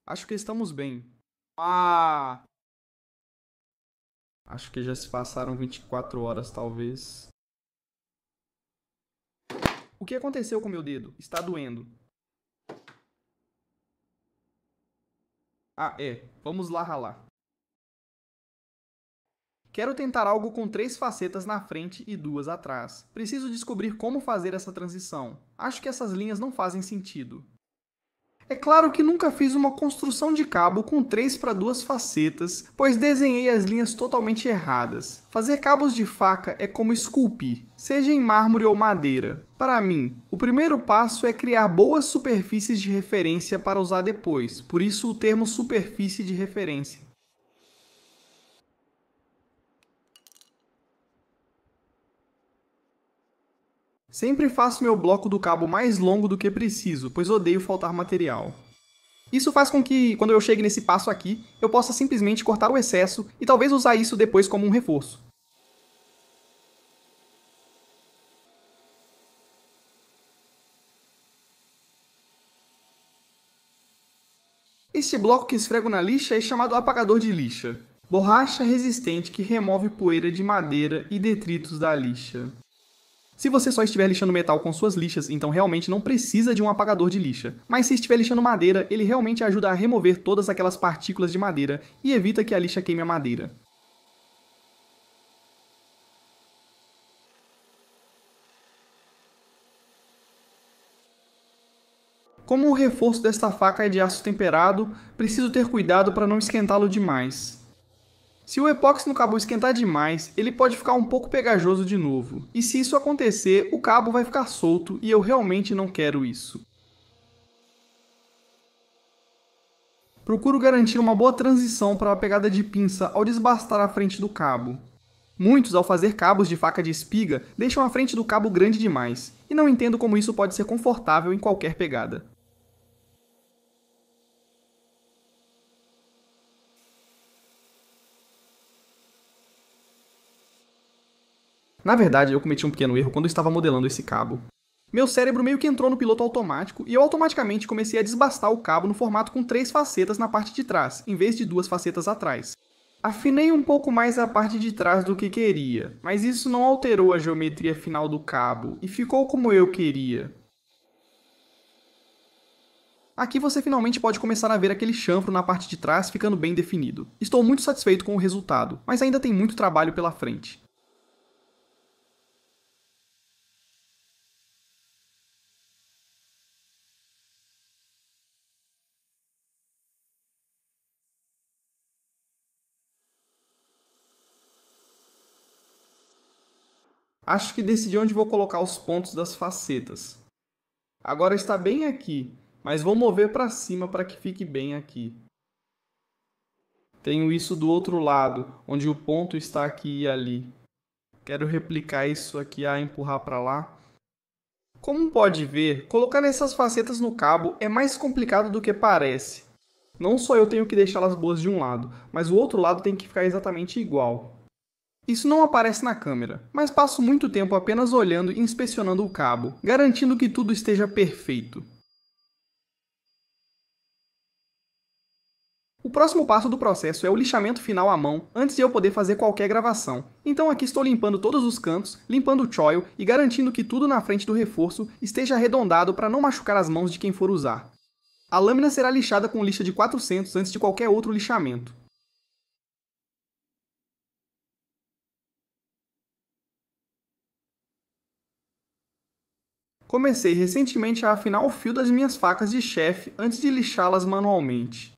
Speaker 1: Acho que estamos bem. Ah! Acho que já se passaram 24 horas, talvez. O que aconteceu com meu dedo? Está doendo. Ah, é. Vamos lá ralar. Quero tentar algo com 3 facetas na frente e 2 atrás. Preciso descobrir como fazer essa transição. Acho que essas linhas não fazem sentido. É claro que nunca fiz uma construção de cabo com 3 para 2 facetas, pois desenhei as linhas totalmente erradas. Fazer cabos de faca é como esculpir, seja em mármore ou madeira. Para mim, o primeiro passo é criar boas superfícies de referência para usar depois, por isso o termo superfície de referência. Sempre faço meu bloco do cabo mais longo do que preciso, pois odeio faltar material. Isso faz com que, quando eu chegue nesse passo aqui, eu possa simplesmente cortar o excesso e talvez usar isso depois como um reforço. Este bloco que esfrego na lixa é chamado apagador de lixa. Borracha resistente que remove poeira de madeira e detritos da lixa. Se você só estiver lixando metal com suas lixas, então realmente não precisa de um apagador de lixa. Mas se estiver lixando madeira, ele realmente ajuda a remover todas aquelas partículas de madeira e evita que a lixa queime a madeira. Como o reforço desta faca é de aço temperado, preciso ter cuidado para não esquentá-lo demais. Se o epóxi no cabo esquentar demais, ele pode ficar um pouco pegajoso de novo. E se isso acontecer, o cabo vai ficar solto e eu realmente não quero isso. Procuro garantir uma boa transição para a pegada de pinça ao desbastar a frente do cabo. Muitos, ao fazer cabos de faca de espiga, deixam a frente do cabo grande demais, e não entendo como isso pode ser confortável em qualquer pegada. Na verdade, eu cometi um pequeno erro quando eu estava modelando esse cabo. Meu cérebro meio que entrou no piloto automático e eu automaticamente comecei a desbastar o cabo no formato com 3 facetas na parte de trás, em vez de 2 facetas atrás. Afinei um pouco mais a parte de trás do que queria, mas isso não alterou a geometria final do cabo, e ficou como eu queria. Aqui você finalmente pode começar a ver aquele chanfro na parte de trás ficando bem definido. Estou muito satisfeito com o resultado, mas ainda tem muito trabalho pela frente. Acho que decidi onde vou colocar os pontos das facetas. Agora está bem aqui, mas vou mover para cima para que fique bem aqui. Tenho isso do outro lado, onde o ponto está aqui e ali. Quero replicar isso aqui a empurrar para lá. Como pode ver, colocar essas facetas no cabo é mais complicado do que parece. Não só eu tenho que deixá-las boas de um lado, mas o outro lado tem que ficar exatamente igual. Isso não aparece na câmera, mas passo muito tempo apenas olhando e inspecionando o cabo, garantindo que tudo esteja perfeito. O próximo passo do processo é o lixamento final à mão, antes de eu poder fazer qualquer gravação. Então aqui estou limpando todos os cantos, limpando o choil e garantindo que tudo na frente do reforço esteja arredondado para não machucar as mãos de quem for usar. A lâmina será lixada com lixa de 400 antes de qualquer outro lixamento. Comecei recentemente a afinar o fio das minhas facas de chefe antes de lixá-las manualmente.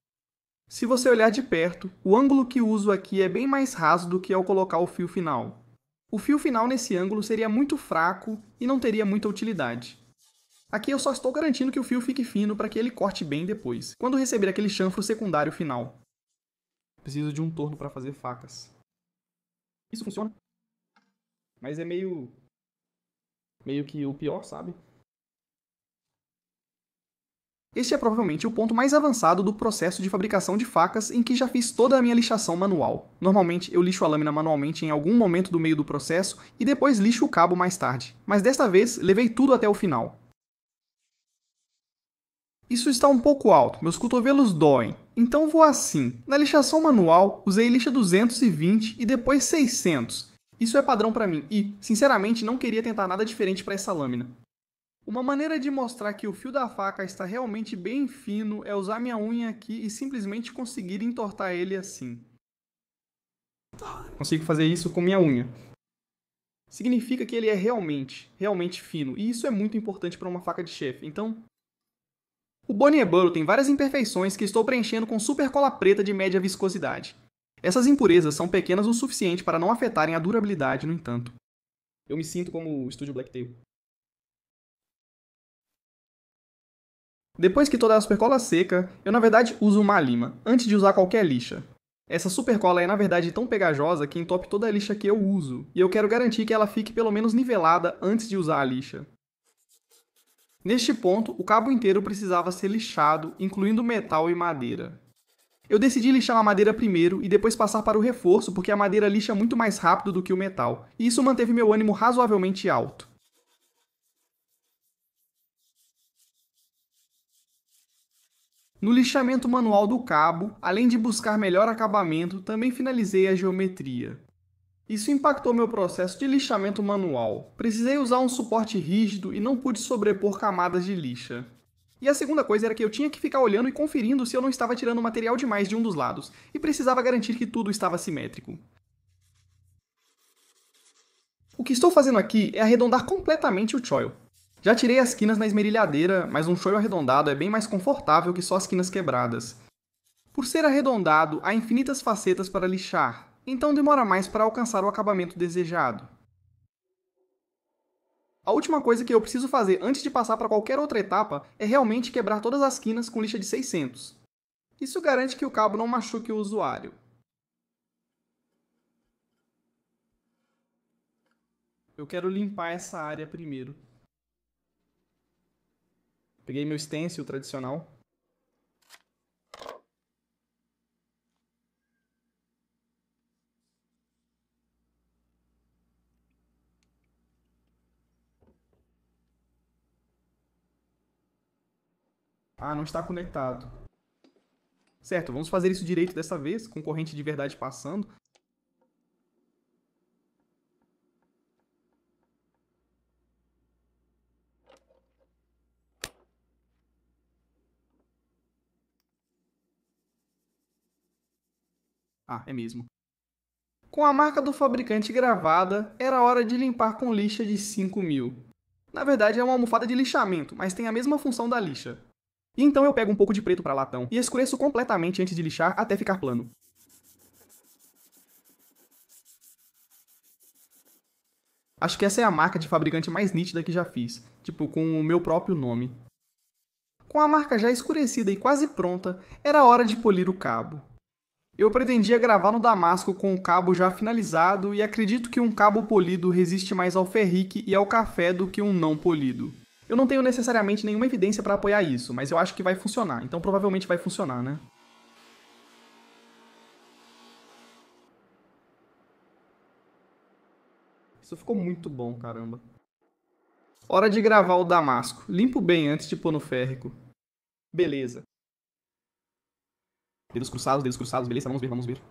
Speaker 1: Se você olhar de perto, o ângulo que uso aqui é bem mais raso do que ao colocar o fio final. O fio final nesse ângulo seria muito fraco e não teria muita utilidade. Aqui eu só estou garantindo que o fio fique fino para que ele corte bem depois, quando receber aquele chanfro secundário final. Preciso de um torno para fazer facas. Isso funciona, mas é meio que o pior, sabe? Este é provavelmente o ponto mais avançado do processo de fabricação de facas em que já fiz toda a minha lixação manual. Normalmente eu lixo a lâmina manualmente em algum momento do meio do processo e depois lixo o cabo mais tarde, mas desta vez levei tudo até o final. Isso está um pouco alto, meus cotovelos doem, então vou assim. Na lixação manual, usei lixa 220 e depois 600. Isso é padrão para mim e, sinceramente, não queria tentar nada diferente para essa lâmina. Uma maneira de mostrar que o fio da faca está realmente bem fino é usar minha unha aqui e simplesmente conseguir entortar ele assim. Consigo fazer isso com minha unha. Significa que ele é realmente fino, e isso é muito importante para uma faca de chefe, então... O Bonnie Burrow tem várias imperfeições que estou preenchendo com super cola preta de média viscosidade. Essas impurezas são pequenas o suficiente para não afetarem a durabilidade, no entanto. Eu me sinto como o estúdio Blacktail. Depois que toda a supercola seca, eu na verdade uso uma lima, antes de usar qualquer lixa. Essa supercola é na verdade tão pegajosa que entope toda a lixa que eu uso, e eu quero garantir que ela fique pelo menos nivelada antes de usar a lixa. Neste ponto, o cabo inteiro precisava ser lixado, incluindo metal e madeira. Eu decidi lixar a madeira primeiro e depois passar para o reforço porque a madeira lixa muito mais rápido do que o metal, e isso manteve meu ânimo razoavelmente alto. No lixamento manual do cabo, além de buscar melhor acabamento, também finalizei a geometria. Isso impactou meu processo de lixamento manual. Precisei usar um suporte rígido e não pude sobrepor camadas de lixa. E a segunda coisa era que eu tinha que ficar olhando e conferindo se eu não estava tirando material demais de um dos lados, e precisava garantir que tudo estava simétrico. O que estou fazendo aqui é arredondar completamente o choil. Já tirei as quinas na esmerilhadeira, mas um choil arredondado é bem mais confortável que só as quinas quebradas. Por ser arredondado, há infinitas facetas para lixar, então demora mais para alcançar o acabamento desejado. A última coisa que eu preciso fazer antes de passar para qualquer outra etapa é realmente quebrar todas as quinas com lixa de 600. Isso garante que o cabo não machuque o usuário. Eu quero limpar essa área primeiro. Peguei meu stencil tradicional. Ah, não está conectado. Certo, vamos fazer isso direito dessa vez, com corrente de verdade passando. Ah, é mesmo. Com a marca do fabricante gravada, era hora de limpar com lixa de 5000. Na verdade é uma almofada de lixamento, mas tem a mesma função da lixa. E então eu pego um pouco de preto para latão e escureço completamente antes de lixar até ficar plano. Acho que essa é a marca de fabricante mais nítida que já fiz, tipo com o meu próprio nome. Com a marca já escurecida e quase pronta, era hora de polir o cabo. Eu pretendia gravar no Damasco com o cabo já finalizado e acredito que um cabo polido resiste mais ao ferrique e ao café do que um não polido. Eu não tenho necessariamente nenhuma evidência para apoiar isso, mas eu acho que vai funcionar, então provavelmente vai funcionar, né? Isso ficou muito bom, caramba. Hora de gravar o Damasco. Limpo bem antes de pôr no férrico. Beleza. Dedos cruzados, beleza? Vamos ver, vamos ver.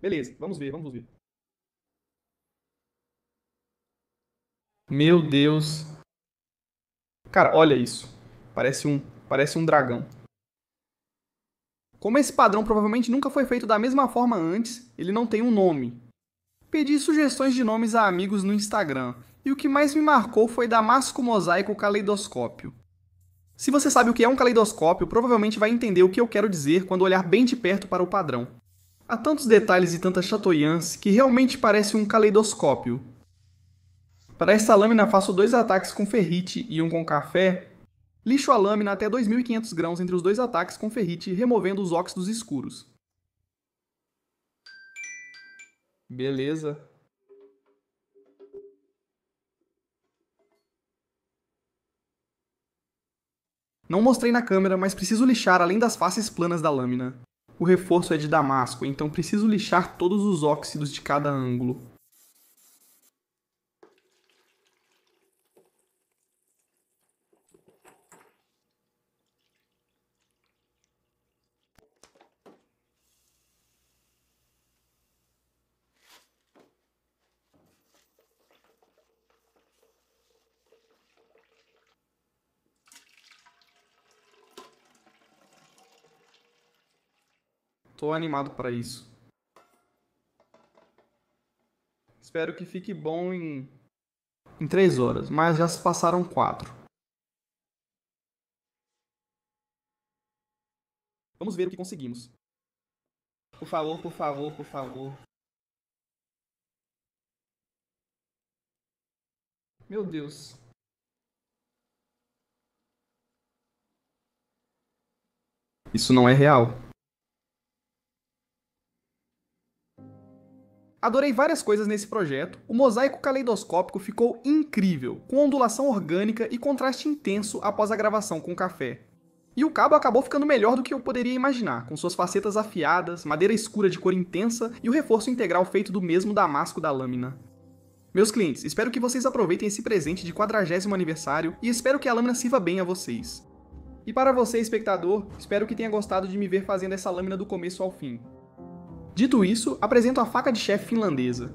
Speaker 1: Beleza, vamos ver, vamos ver. Meu Deus. Cara, olha isso. Parece um, parece um dragão. Como esse padrão provavelmente nunca foi feito da mesma forma antes, ele não tem um nome. Pedi sugestões de nomes a amigos no Instagram, e o que mais me marcou foi Damasco Mosaico Caleidoscópio. Se você sabe o que é um caleidoscópio, provavelmente vai entender o que eu quero dizer quando olhar bem de perto para o padrão. Há tantos detalhes e tanta chatoyance que realmente parece um caleidoscópio. Para esta lâmina faço 2 ataques com ferrite e um com café. Lixo a lâmina até 2.500 grãos entre os 2 ataques com ferrite, removendo os óxidos escuros. Beleza. Não mostrei na câmera, mas preciso lixar além das faces planas da lâmina. O reforço é de damasco, então preciso lixar todos os óxidos de cada ângulo. Tô animado para isso. Espero que fique bom em 3 horas, mas já se passaram 4. Vamos ver o que conseguimos. Por favor, por favor, por favor. Meu Deus. Isso não é real. Adorei várias coisas nesse projeto. O mosaico caleidoscópico ficou incrível, com ondulação orgânica e contraste intenso após a gravação com café. E o cabo acabou ficando melhor do que eu poderia imaginar, com suas facetas afiadas, madeira escura de cor intensa e o reforço integral feito do mesmo damasco da lâmina. Meus clientes, espero que vocês aproveitem esse presente de 40º aniversário e espero que a lâmina sirva bem a vocês. E para você, espectador, espero que tenha gostado de me ver fazendo essa lâmina do começo ao fim. Dito isso, apresento a faca de chefe finlandesa.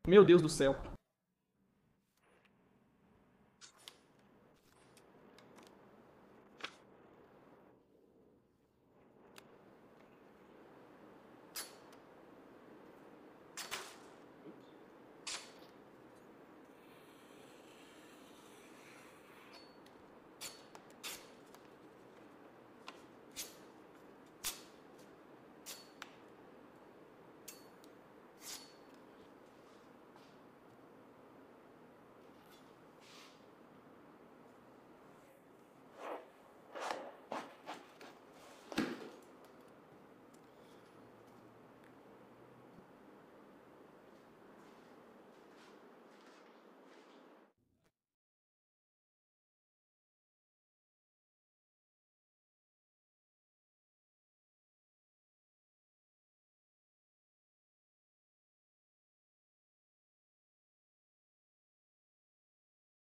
Speaker 1: Meu Deus do céu.